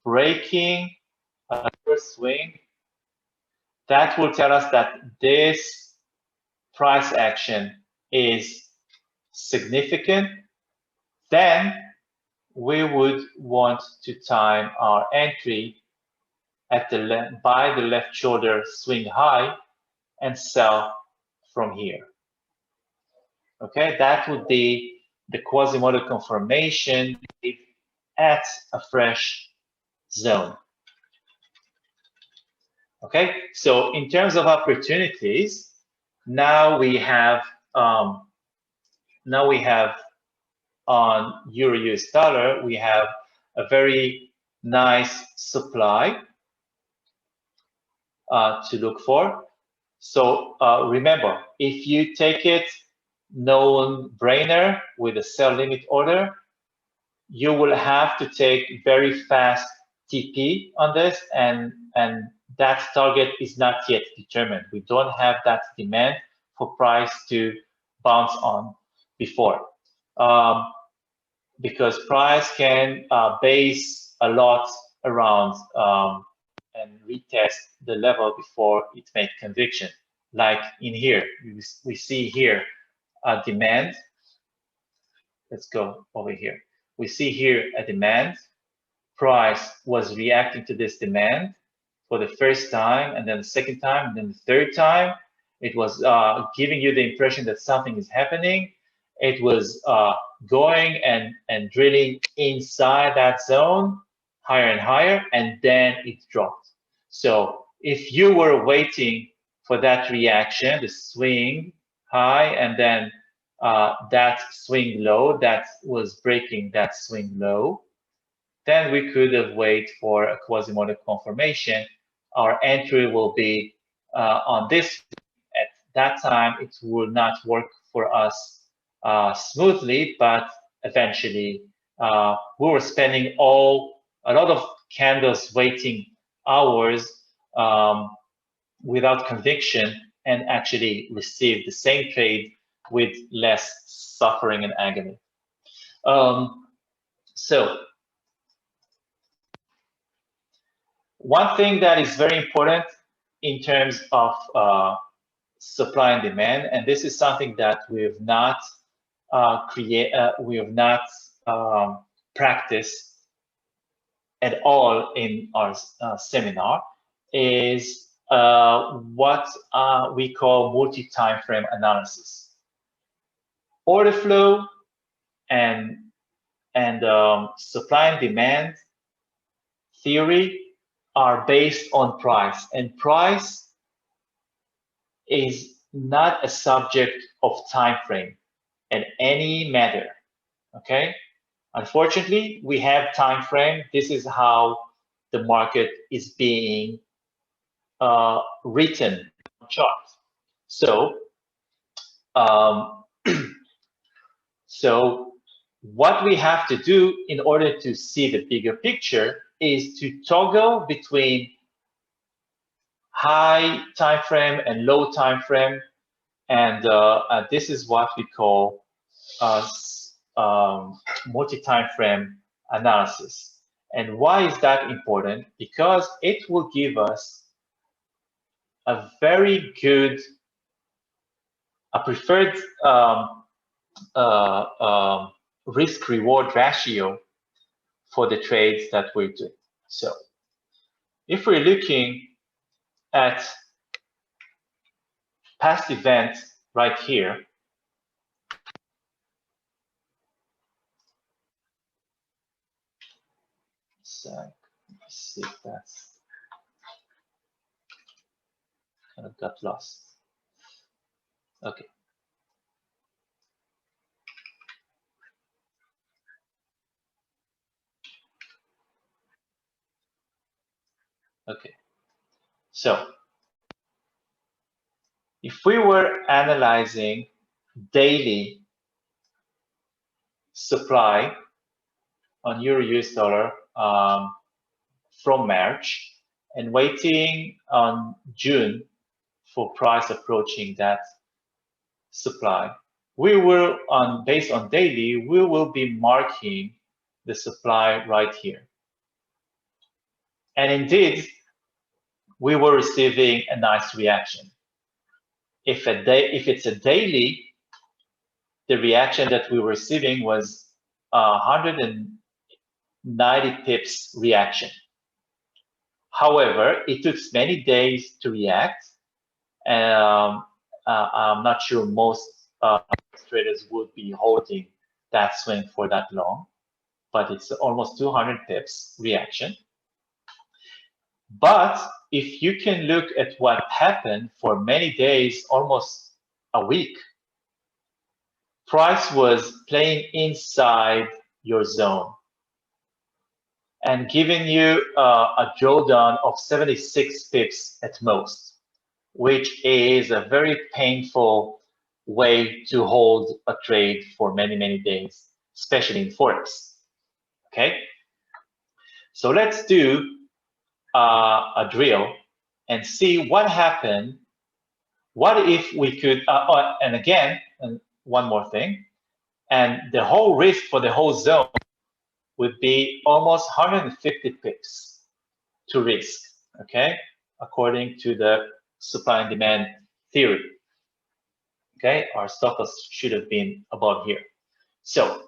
breaking a first swing. That will tell us that this price action is significant. Then we would want to time our entry at the by the left shoulder swing high and sell from here. Okay, that would be the Quasimodo confirmation if at a fresh zone. Okay, so in terms of opportunities, now we have on Euro US dollar, we have a very nice supply to look for. So remember, if you take it non-brainer with a sell limit order, you will have to take very fast TP on this, and that target is not yet determined. We don't have that demand for price to bounce on before, because price can base a lot around and retest the level before it makes conviction. Like in here, we see here a demand. Let's go over here. We see here a demand. Price was reacting to this demand for the first time, and then the second time, and then the third time. It was giving you the impression that something is happening. It was going and drilling inside that zone, higher and higher, and then it dropped. So if you were waiting for that reaction, the swing high, and then that swing low that was breaking that swing low, then we could have waited for a Quasimodo confirmation. Our entry will be on this. At that time, it will not work for us smoothly, but eventually we were spending a lot of candles waiting hours without conviction, and actually received the same trade with less suffering and agony. So one thing that is very important in terms of supply and demand, and this is something that we have not practiced at all in our seminar, is what we call multi-time frame analysis. Order flow and supply and demand theory are based on price, and price is not a subject of time frame in any matter. Okay, unfortunately, we have time frame. This is how the market is being written on charts. So so what we have to do in order to see the bigger picture is to toggle between high time frame and low time frame, and this is what we call multi-time frame analysis. And why is that important? Because it will give us a very good, a preferred risk-reward ratio for the trades that we're doing. So if we're looking at past events right here, so let's see if that's kind of got lost. Okay. Okay. So if we were analyzing daily supply on Euro US dollar from March and waiting on June for price approaching that supply, we will, based on daily, we will be marking the supply right here. And indeed, we were receiving a nice reaction. If it's a daily, the reaction that we were receiving was 190 pips reaction. However, it took many days to react. I'm not sure most traders would be holding that swing for that long. but it's almost 200 pips reaction. But if you can look at what happened for many days, almost a week, price was playing inside your zone and giving you a drawdown of 76 pips at most, which is a very painful way to hold a trade for many, many days, especially in Forex. Okay, so let's do a drill and see what happened. What if we could, and again, and one more thing, and the whole risk for the whole zone would be almost 150 pips to risk, okay, according to the supply and demand theory. Okay, our stop loss should have been above here. So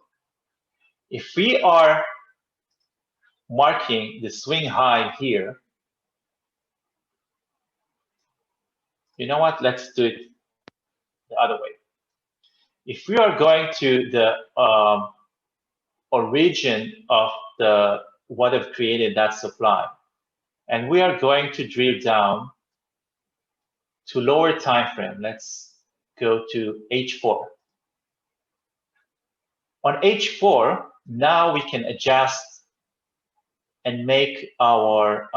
if we are marking the swing high here, you know what? Let's do it the other way. If we are going to the origin of the what have created that supply, and we are going to drill down to lower time frame. Let's go to H4. On H4, now we can adjust and make our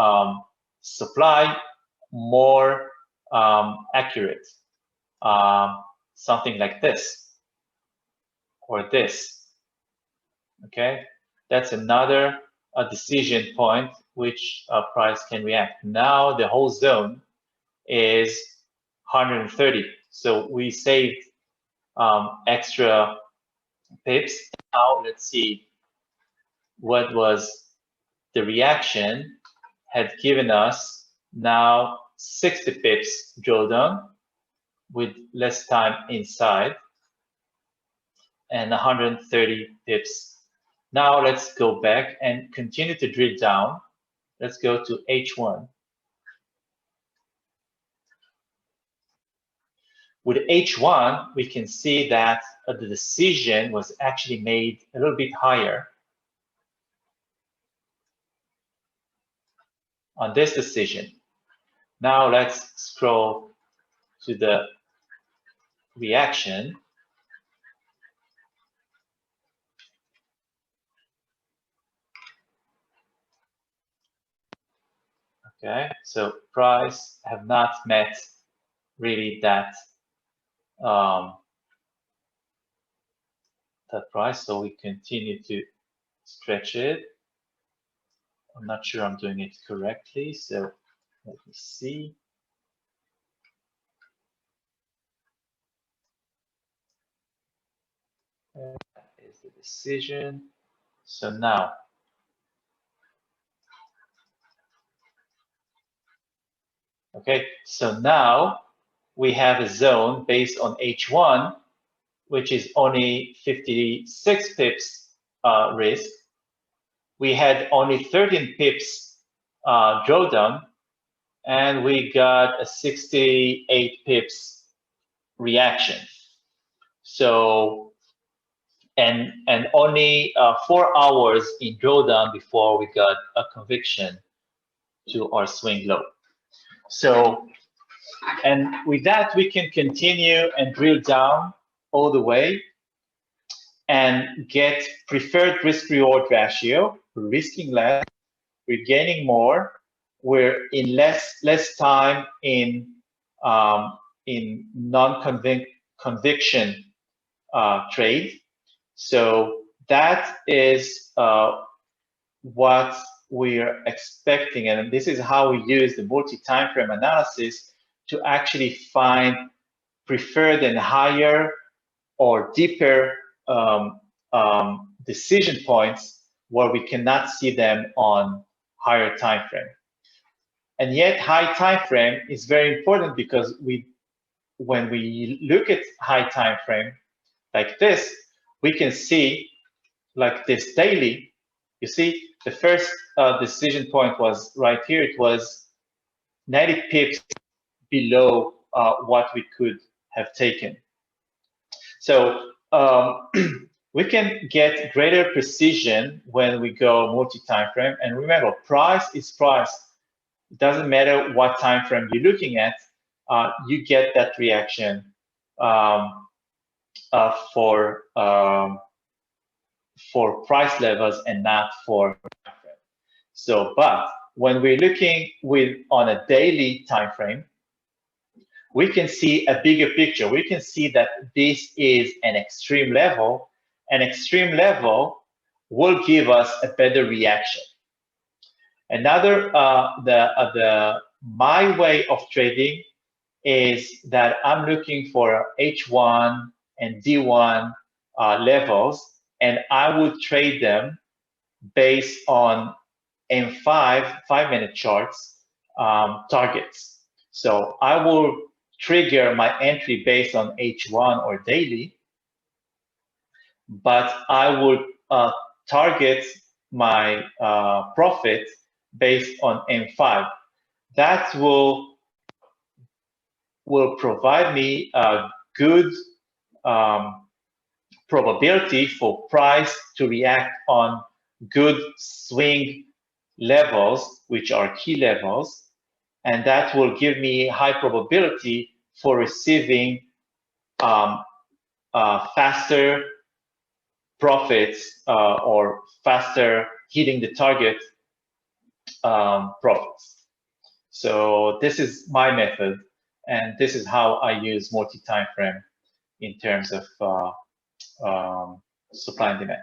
supply more accurate. Something like this or this. Okay, that's another decision point which price can react. Now the whole zone is 130, so we saved extra pips. Now let's see what was the reaction had given us. Now 60 pips drawdown with less time inside and 130 pips. Now let's go back and continue to drill down. Let's go to H1. With H1, we can see that the decision was actually made a little bit higher on this decision. Now let's scroll to the reaction. Okay, so price have not met really that that price, so we continue to stretch it. I'm not sure I'm doing it correctly, so let me see. That is the decision. So now, okay, so now we have a zone based on H1, which is only 56 pips risk. We had only 13 pips drawdown, and we got a 68 pips reaction. So, and only 4 hours in drawdown before we got a conviction to our swing low. So, and with that, we can continue and drill down all the way and get preferred risk reward ratio. We're risking less, we're gaining more, we're in less time in non-conviction trade. So that is what we're expecting, and this is how we use the multi-time frame analysis to actually find preferred and higher or deeper decision points where we cannot see them on higher time frame. And yet high time frame is very important because when we look at high time frame like this, we can see like this daily. You see, the first decision point was right here. It was 90 pips below what we could have taken. So We can get greater precision when we go multi-time frame. And remember, price is price. It doesn't matter what time frame you're looking at. You get that reaction for price levels and not for time frame. So, but when we're looking on a daily time frame, we can see a bigger picture. We can see that this is an extreme level. An extreme level will give us a better reaction. Another, my way of trading is that I'm looking for H1 and D1 levels, and I would trade them based on M5 5-minute charts targets. So I will trigger my entry based on H1 or daily, but I would target my profit based on M5. That will provide me a good probability for price to react on good swing levels, which are key levels, and that will give me high probability for receiving faster profits or faster hitting the target profits. So this is my method, and this is how I use multi-time frame in terms of supply and demand.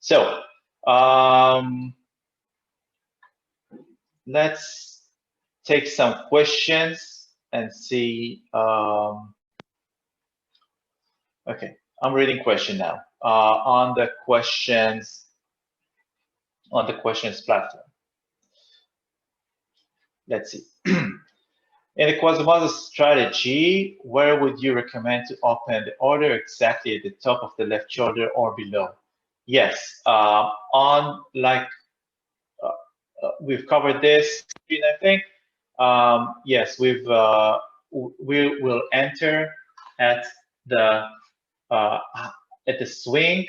So let's take some questions and see. Okay, I'm reading question now on the questions platform. Let's see. In the Quasimodo strategy, where would you recommend to open the order? Exactly at the top of the left shoulder or below? Yes, we've covered this, I think. Yes, we will enter at the swing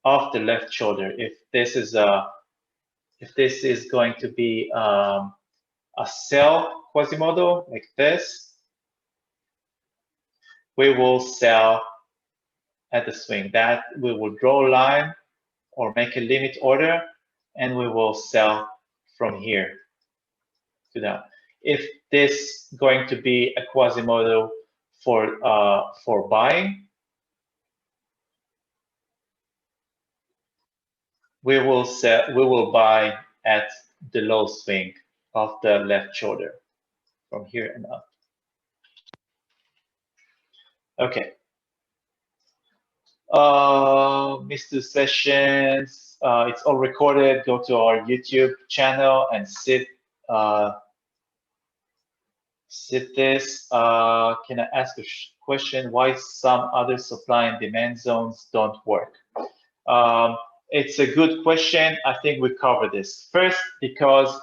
of the left shoulder. If this is going to be a sell Quasimodo like this, we will sell at the swing. That we will draw a line or make a limit order, and we will sell from here to down. If this is going to be a Quasimodo for buying, we will buy at the low swing of the left shoulder from here and up. Okay. Mr. Sessions, it's all recorded. Go to our YouTube channel and sit this. Can I ask a question? Why some other supply and demand zones don't work? It's a good question. I think we covered this. First, because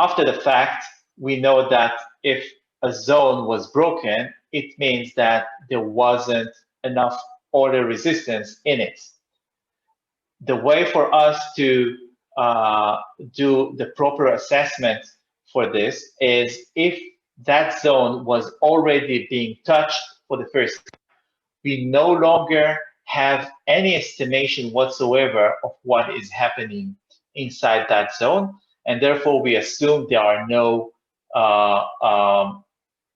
after the fact, we know that if a zone was broken, it means that there wasn't enough order resistance in it. The way for us to do the proper assessment for this is if that zone was already being touched for the first time, we no longer have any estimation whatsoever of what is happening inside that zone, and therefore we assume there are no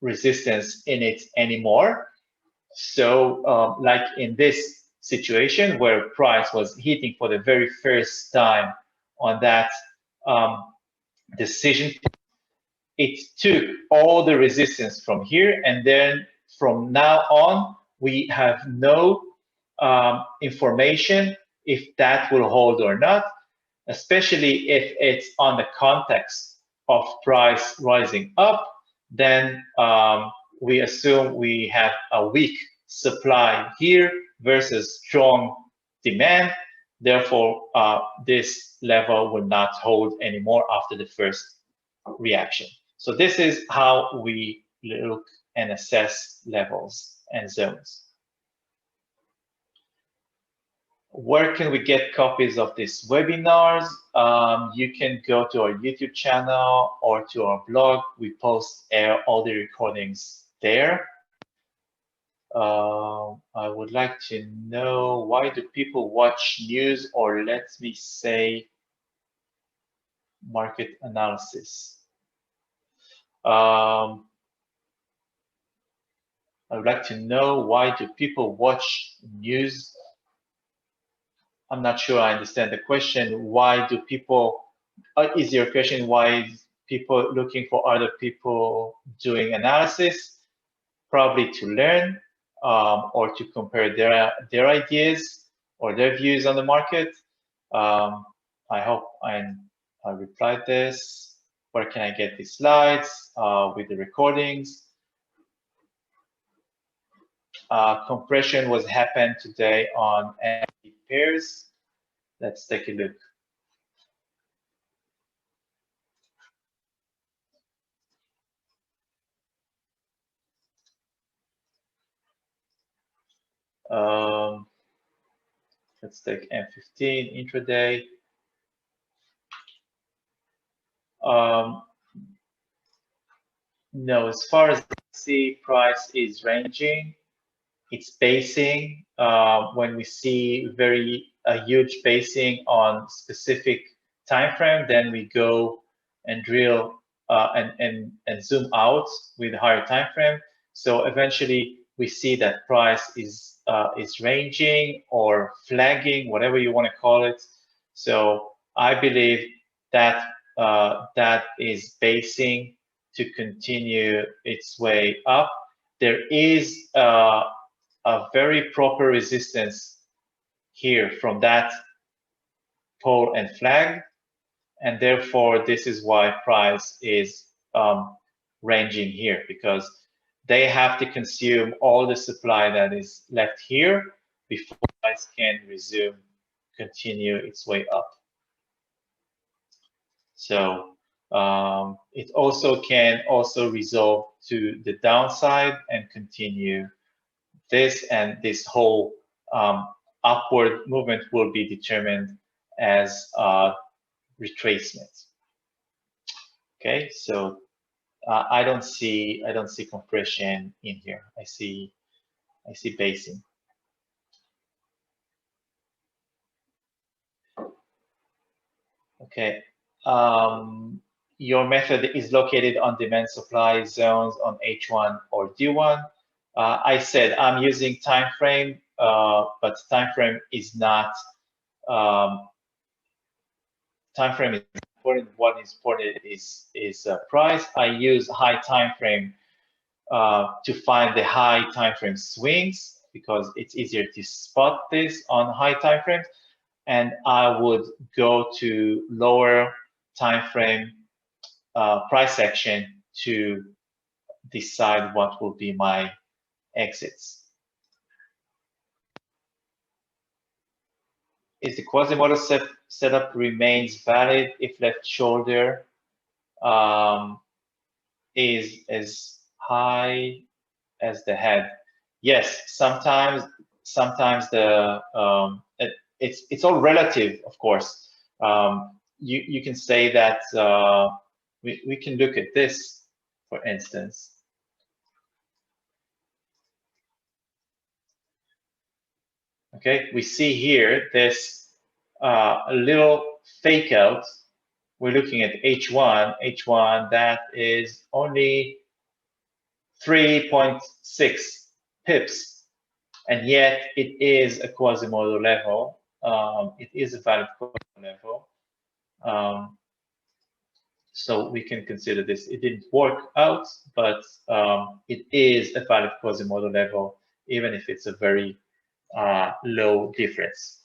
resistance in it anymore. So like in this situation where price was hitting for the very first time on that decision, it took all the resistance from here, and then from now on we have no information if that will hold or not, especially if it's on the context of price rising up. Then we assume we have a weak supply here versus strong demand. Therefore, this level will not hold anymore after the first reaction. So this is how we look and assess levels and zones. Where can we get copies of these webinars? You can go to our YouTube channel or to our blog. We post all the recordings there. I would like to know, why do people watch news, or let me say market analysis? I would like to know, why do people watch news? I'm not sure I understand the question. Why do people, is your question why people looking for other people doing analysis? Probably to learn or to compare their ideas or their views on the market. I hope I replied this. Where can I get these slides with the recordings? Compression was happened today on NAD pairs. Let's take a look. Let's take M15 intraday. No, as far as I see, price is ranging. It's basing. When we see a huge basing on specific time frame, then we go and drill and zoom out with a higher time frame. So eventually, we see that price is ranging or flagging, whatever you want to call it. So I believe that that is basing to continue its way up. There is a very proper resistance here from that pole and flag, and therefore this is why price is ranging here, because they have to consume all the supply that is left here before price can continue its way up. So it also can resolve to the downside and continue this, and this whole upward movement will be determined as retracement. Okay, so I don't see compression in here. I see basing. Okay. Your method is located on demand supply zones on H1 or D1. I said I'm using time frame, but time frame is not. Time frame is important. What is important is price. I use high time frame to find the high time frame swings, because it's easier to spot this on high time frames. And I would go to lower time frame price action to decide what will be my exits. Is the Quasimodo setup remains valid if left shoulder is as high as the head? Yes, sometimes the it's all relative, of course. You can say that we can look at this, for instance. Okay, we see here this a little fake out. We're looking at H1 that is only 3.6 pips, and yet it is a Quasimodo level. It is a valid Quasimodo level. So we can consider this. It didn't work out, but it is a valid Quasimodo level, even if it's a very low difference.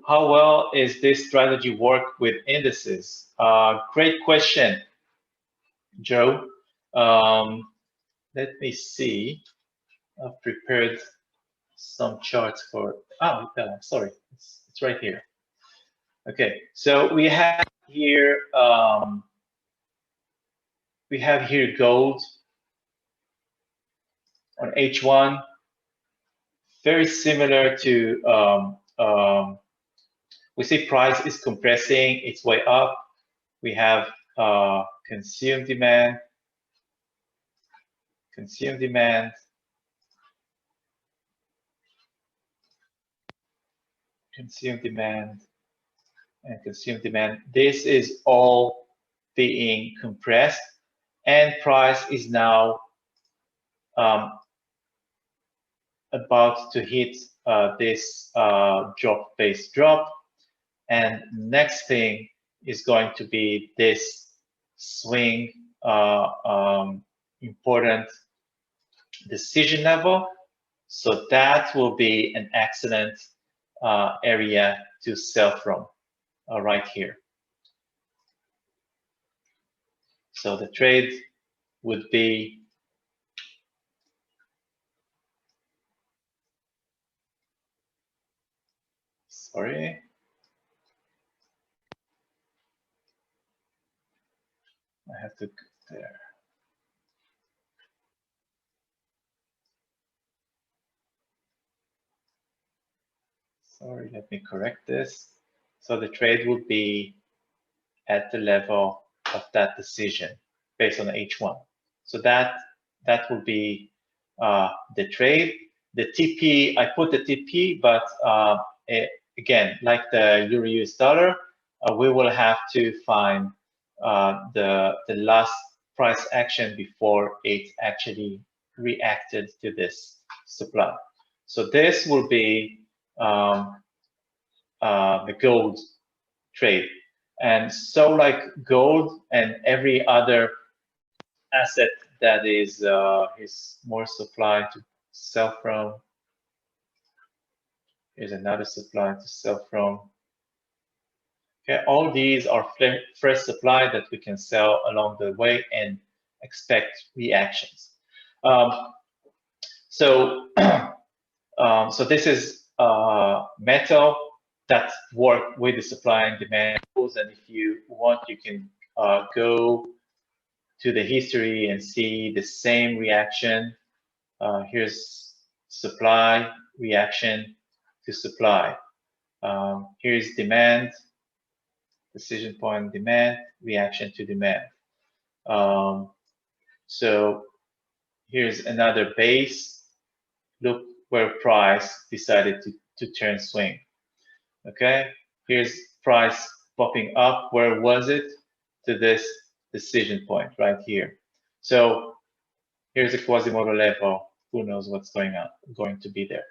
How well is this strategy work with indices? Great question, Joe. let me see. I've prepared some charts for, sorry, it's right here. Okay, so we have here gold on H1, very similar to we see price is compressing its way up. We have consume demand, consume demand, consume demand, and consume demand. This is all being compressed, and price is now about to hit this drop-based drop. And next thing is going to be this swing important decision level. So that will be an excellent area to sell from right here. So the trade would be sorry. I have to go there. Sorry, let me correct this. So the trade would be at the level of that decision based on H1. So that will be the trade. The TP, I put the TP, but again, like the Euro US dollar, we will have to find the last price action before it actually reacted to this supply. So this will be the gold trade. And so like gold and every other asset that is more supply to sell from. Here's another supply to sell from. Okay, all these are fresh supply that we can sell along the way and expect reactions. So this is metal that work with the supply and demand rules. And if you want, you can go to the history and see the same reaction. Here's supply, reaction to supply. Here's demand, decision point demand, reaction to demand. So here's another base. Look where price decided to turn swing. Okay, here's price popping up. Where was it? To this decision point right here. So here's a Quasimodo level. Who knows what's going to be there?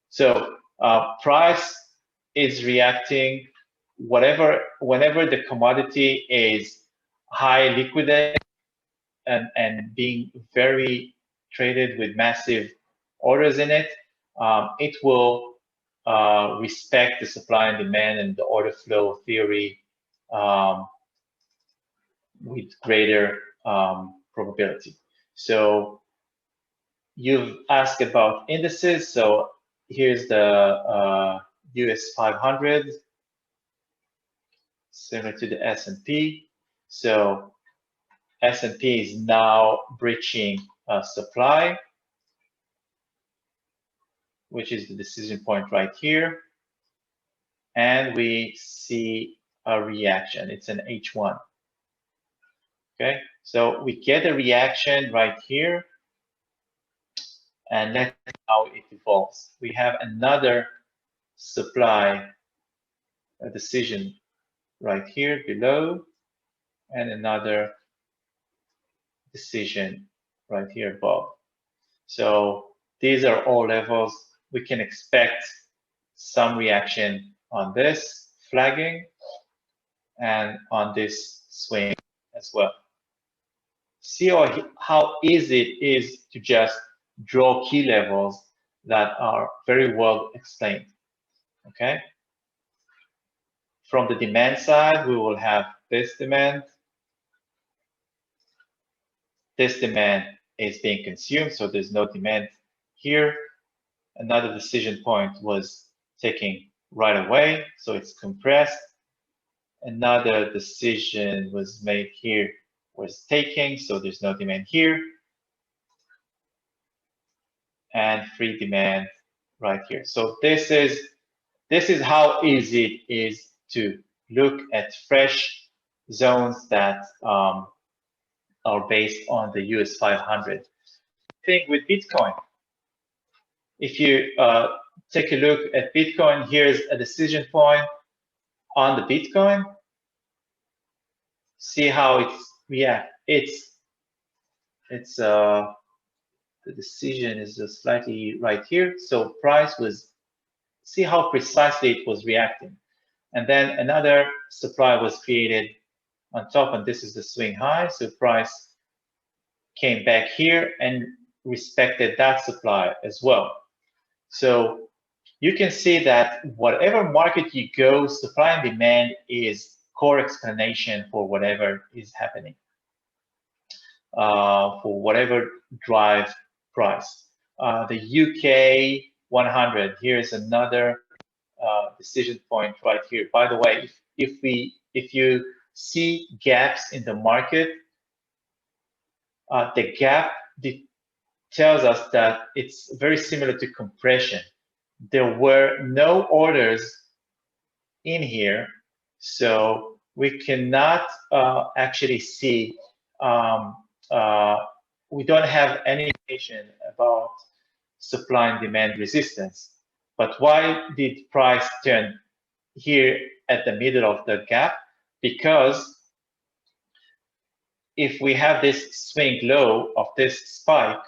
So price is reacting whenever the commodity is high liquidity and being very traded with massive orders in it, it will respect the supply and demand and the order flow theory with greater probability. So you've asked about indices. So here's the US 500, similar to the S&P. So S&P is now breaching supply, which is the decision point right here. And we see a reaction. It's an H1. Okay, so we get a reaction right here. And let's see how it evolves. We have another supply decision right here below, and another decision right here above. So these are all levels. We can expect some reaction on this flagging and on this swing as well. See how easy it is to just draw key levels that are very well explained. Okay. From the demand side, we will have this demand, is being consumed, so there's no demand here. Another decision point was taking right away, so it's compressed. Another decision was made here, was taking, so there's no demand here. And free demand right here. So this is how easy it is to look at fresh zones that are based on the US 500. I think with Bitcoin, if you take a look at Bitcoin, here's a decision point on the Bitcoin. See how the decision is just slightly right here. So price was, see how precisely it was reacting. And then another supply was created on top, and this is the swing high. So price came back here and respected that supply as well. So you can see that whatever market you go, supply and demand is core explanation for whatever is happening, for whatever drive price. The UK 100, here's another decision point right here. By the way, if you see gaps in the market, the gap tells us that it's very similar to compression. There were no orders in here, so we cannot actually see, we don't have any information about supply and demand resistance. But why did price turn here at the middle of the gap? Because if we have this swing low of this spike,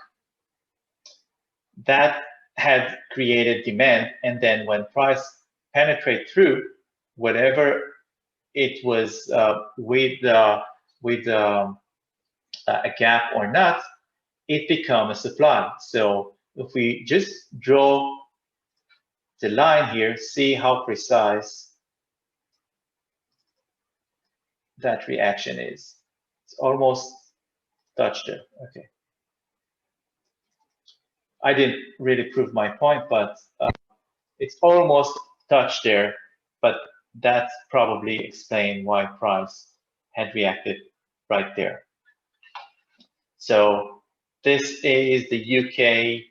that had created demand, and then when price penetrate through, whatever it was with a gap or not, it becomes a supply. So if we just draw the line here, see how precise that reaction is. It's almost touched it. Okay. I didn't really prove my point, but it's almost touched there, but that probably explains why price had reacted right there. So this is the UK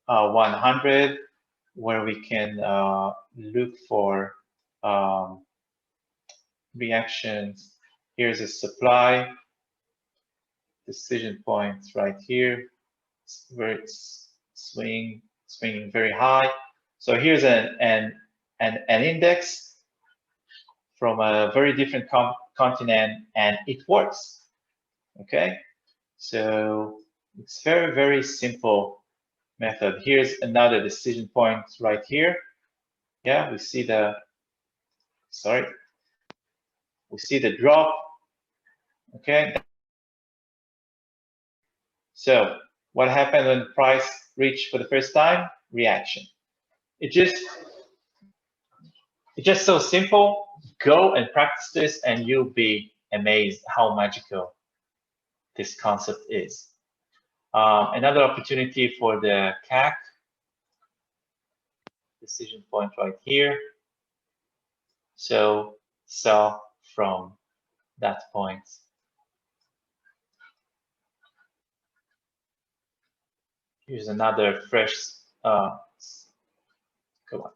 100, where we can look for reactions. Here's a supply decision points right here, where it's swinging very high. So here's an index from a very different continent, and it works. Okay, so it's very simple method. Here's another decision point right here. Yeah, we see the drop. Okay, so what happened when the price reached for the first time? Reaction. It's just so simple. Go and practice this, and you'll be amazed how magical this concept is. Another opportunity for the CAC decision point right here. So sell from that point. Here's another fresh, go on.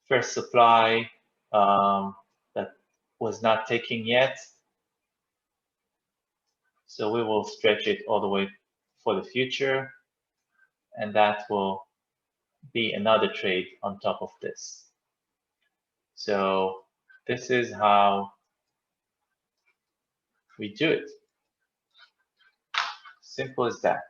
Fresh supply that was not taking yet. So we will stretch it all the way for the future, and that will be another trade on top of this. So this is how we do it. Simple as that.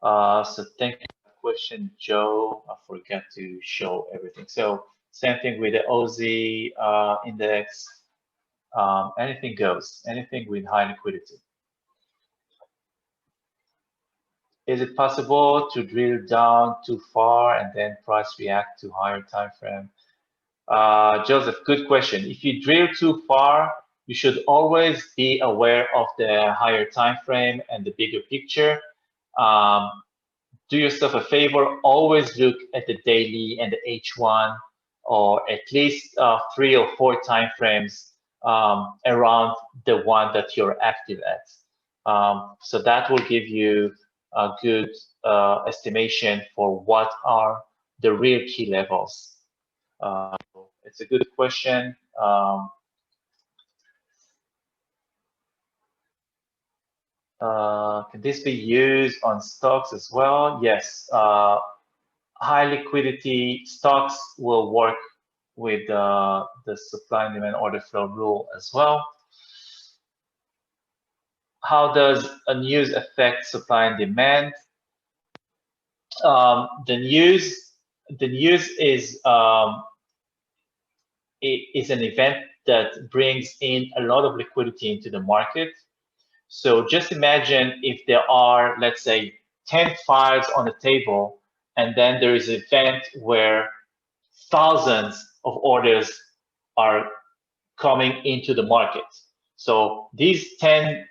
So thank you for the question, Joe. I forgot to show everything. So same thing with the OZ index. Anything goes, anything with high liquidity. Is it possible to drill down too far and then price react to higher time frame? Joseph, good question. If you drill too far, you should always be aware of the higher time frame and the bigger picture. Um, do yourself a favor, always look at the daily and the H1, or at least 3 or 4 time frames around the one that you're active at. So that will give you a good estimation for what are the real key levels. It's a good question. Can this be used on stocks as well? Yes. High liquidity stocks will work with the supply and demand order flow rule as well. How does a news affect supply and demand? The news is an event that brings in a lot of liquidity into the market. So just imagine if there are, let's say, 10 files on the table, and then there is an event where thousands of orders are coming into the market. So these 10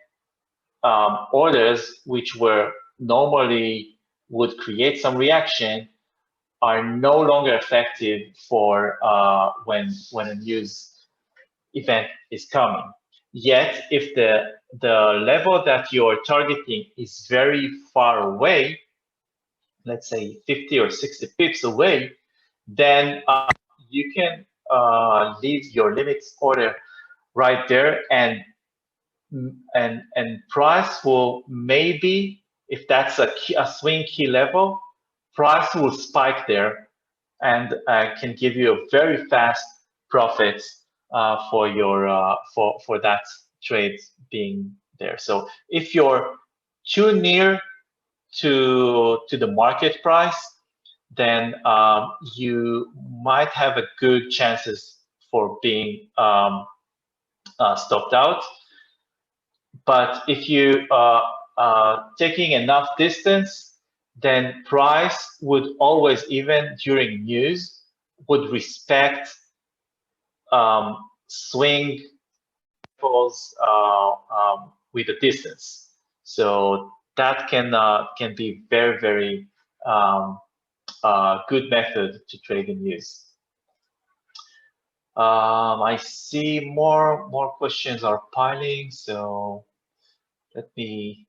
orders, which were normally would create some reaction, are no longer effective for when a news event is coming. Yet, if the level that you're targeting is very far away, let's say 50 or 60 pips away, then you can leave your limits order right there, and price will maybe, if that's a swing key level, price will spike there and can give you a very fast profit for your for that trade being there. So if you're too near to the market price, then you might have a good chances for being stopped out. But if you taking enough distance, then price would always, even during news, would respect swing levels with the distance. So that can be very good method to trade in news. I see more questions are piling, so let me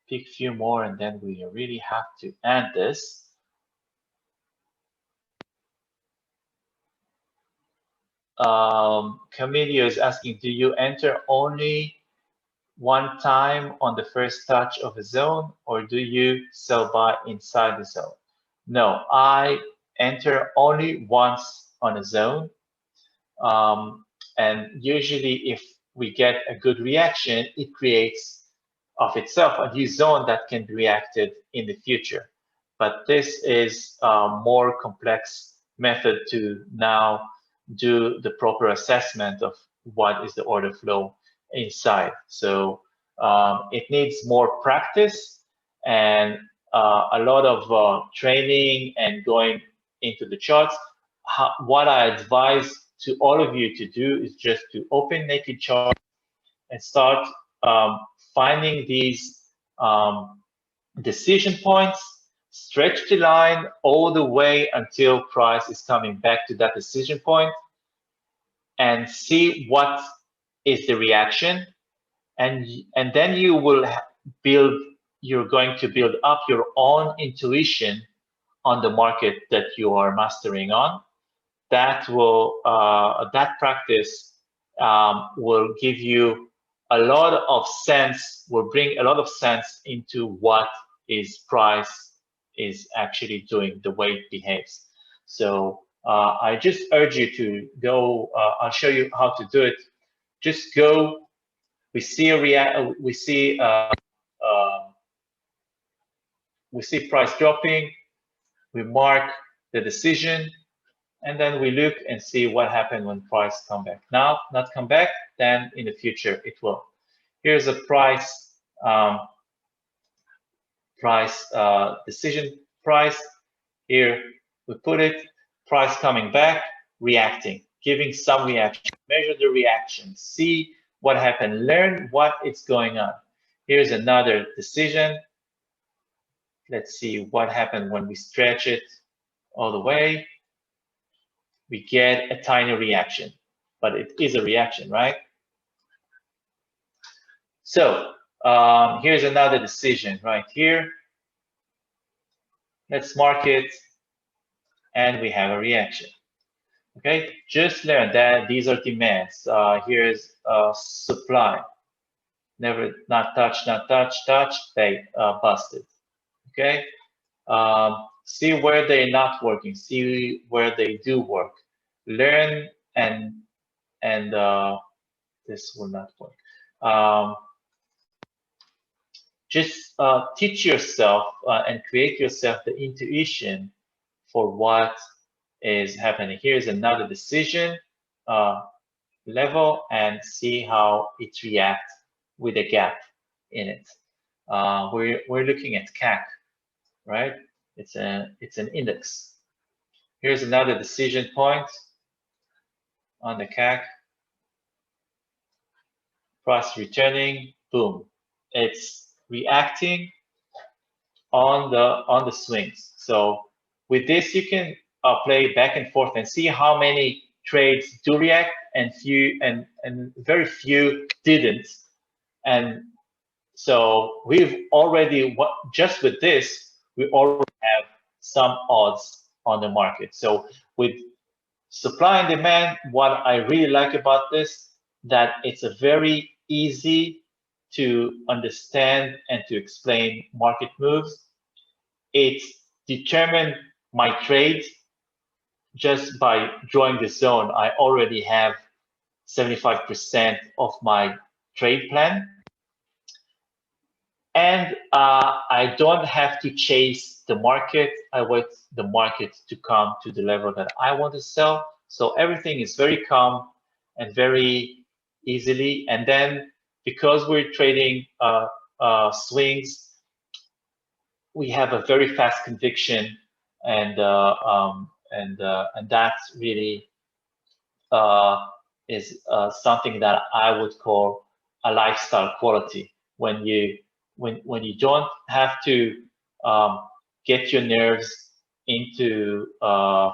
pick a few more, and then we really have to end this. Camille is asking, do you enter only one time on the first touch of a zone, or do you sell buy inside the zone? No, I enter only once on a zone. And usually if we get a good reaction, it creates of itself a new zone that can be reacted in the future. But this is a more complex method to now do the proper assessment of what is the order flow inside. So it needs more practice and a lot of training and going into the charts. What I advise to all of you to do is just to open naked chart and start finding these decision points, stretch the line all the way until price is coming back to that decision point, and see what is the reaction, and then you will you're going to build up your own intuition on the market that you are mastering on. That will that practice will give you a lot of sense, will bring a lot of sense into what is price is actually doing, the way it behaves. So I just urge you to go. I'll show you how to do it. Just go. We see we see price dropping. We mark the decision, and then we look and see what happened when price come back. Now, not come back, then in the future it will. Here's a price decision price. Here we put it, price coming back, reacting. giving some reaction. Measure the reaction, see what happened, learn what is going on. Here's another decision. Let's see what happened when we stretch it all the way. We get a tiny reaction, but it is a reaction, right? So here's another decision right here. Let's mark it, and we have a reaction. Okay, just learn that these are demands. Here's supply. Never, not touch, not touch, touch, they busted. Okay, see where they're not working, see where they do work. Learn and this will not work. Just teach yourself and create yourself the intuition for what is happening. Here's another decision level, and see how it reacts with a gap in it. We're looking at CAC, right? It's an index. Here's another decision point on the CAC. Price returning, boom. It's reacting on the swings. So with this, you can play back and forth and see how many trades do react and very few didn't. And so we've already, just with this, we already have some odds on the market. So with supply and demand, what I really like about this, that it's a very easy to understand and to explain market moves. It determined my trades just by drawing the zone. I already have 75% of my trade plan. And I don't have to chase the market. I wait the market to come to the level that I want to sell. So everything is very calm and very easily. And then because we're trading swings, we have a very fast conviction, and that really is something that I would call a lifestyle quality. When you don't have to get your nerves into the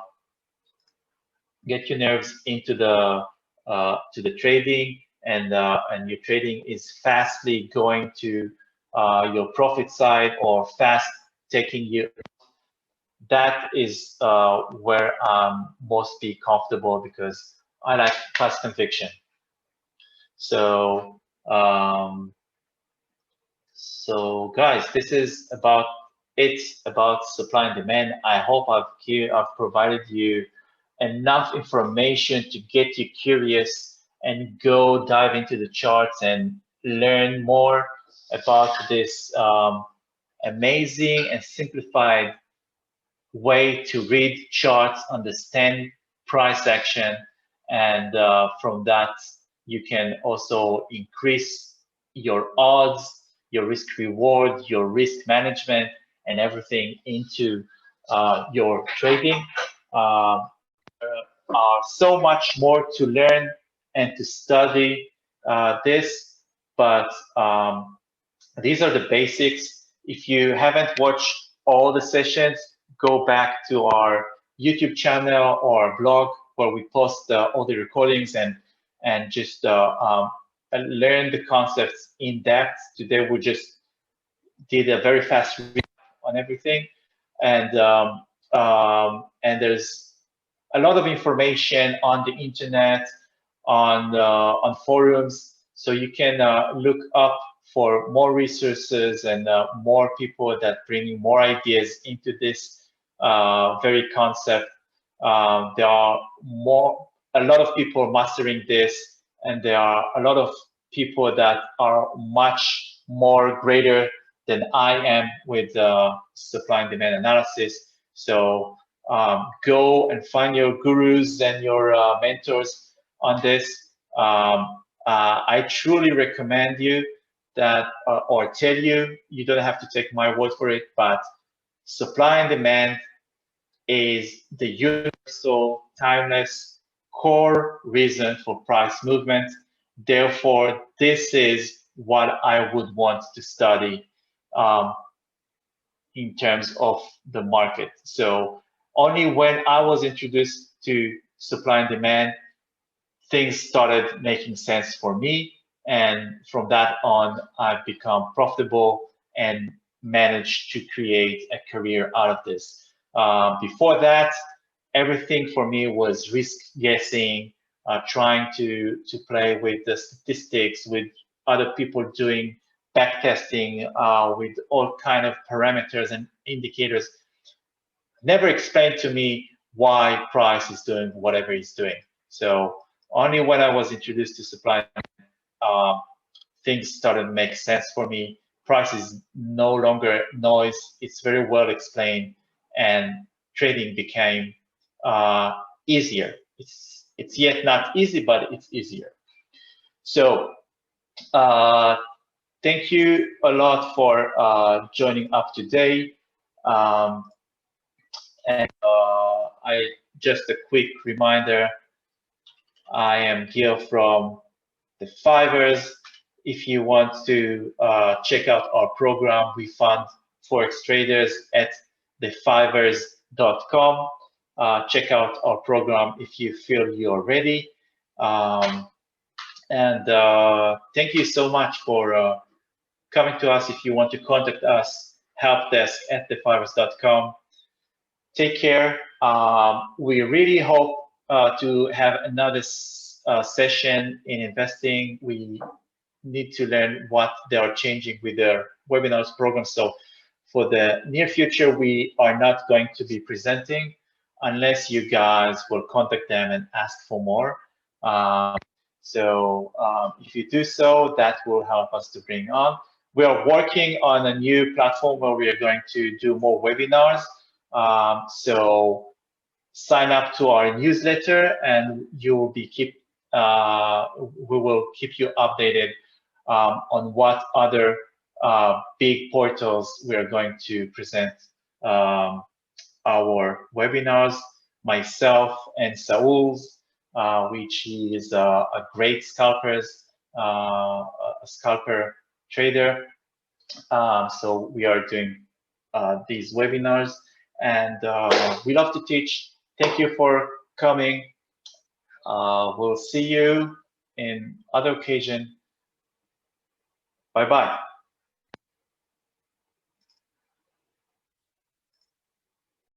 trading, and your trading is fastly going to your profit side or fast taking you. That is where I'm most be comfortable, because I like fast conviction. So so guys, this is about supply and demand. I hope I've provided you enough information to get you curious and go dive into the charts and learn more about this amazing and simplified way to read charts, understand price action, and from that you can also increase your odds, your risk reward, your risk management, and everything into your trading. So much more to learn and to study this, but these are the basics. If you haven't watched all the sessions, go back to our YouTube channel or blog, where we post all the recordings and just learn the concepts in depth. Today we just did a very fast recap on everything, and there's a lot of information on the internet, on forums, so you can look up for more resources and more people that bring more ideas into this very concept. There are a lot of people mastering this, and there are a lot of people that are much more greater than I am with supply and demand analysis. So go and find your gurus and your mentors on this. I truly recommend you that, or tell you, you don't have to take my word for it, but supply and demand is the universal, timeless core reason for price movement. Therefore, this is what I would want to study in terms of the market. So only when I was introduced to supply and demand, things started making sense for me. And from that on, I've become profitable and managed to create a career out of this. Before that, everything for me was risk guessing, trying to play with the statistics, with other people doing backtesting, with all kind of parameters and indicators. Never explained to me why price is doing whatever it's doing. So only when I was introduced to supply, things started to make sense for me. Price is no longer noise. It's very well explained, and trading became easier. It's yet not easy, but it's easier. So thank you a lot for joining up today. And just a quick reminder, I am Gil from the Fivers. If you want to check out our program, we fund Forex traders at thefivers.com. Check out our program if you feel you're ready. And thank you so much for coming to us. If you want to contact us, helpdesk at thefivers.com. Take care. We really hope to have another session in investing. We need to learn what they are changing with their webinars program. So for the near future, we are not going to be presenting unless you guys will contact them and ask for more. If you do so, that will help us to bring on. We are working on a new platform where we are going to do more webinars. So sign up to our newsletter, and you will be we will keep you updated on what other big portals we are going to present our webinars. Myself and Saul's, which is a great scalper trader. So we are doing these webinars, and we love to teach. Thank you for coming. We'll see you in other occasion. Bye-bye.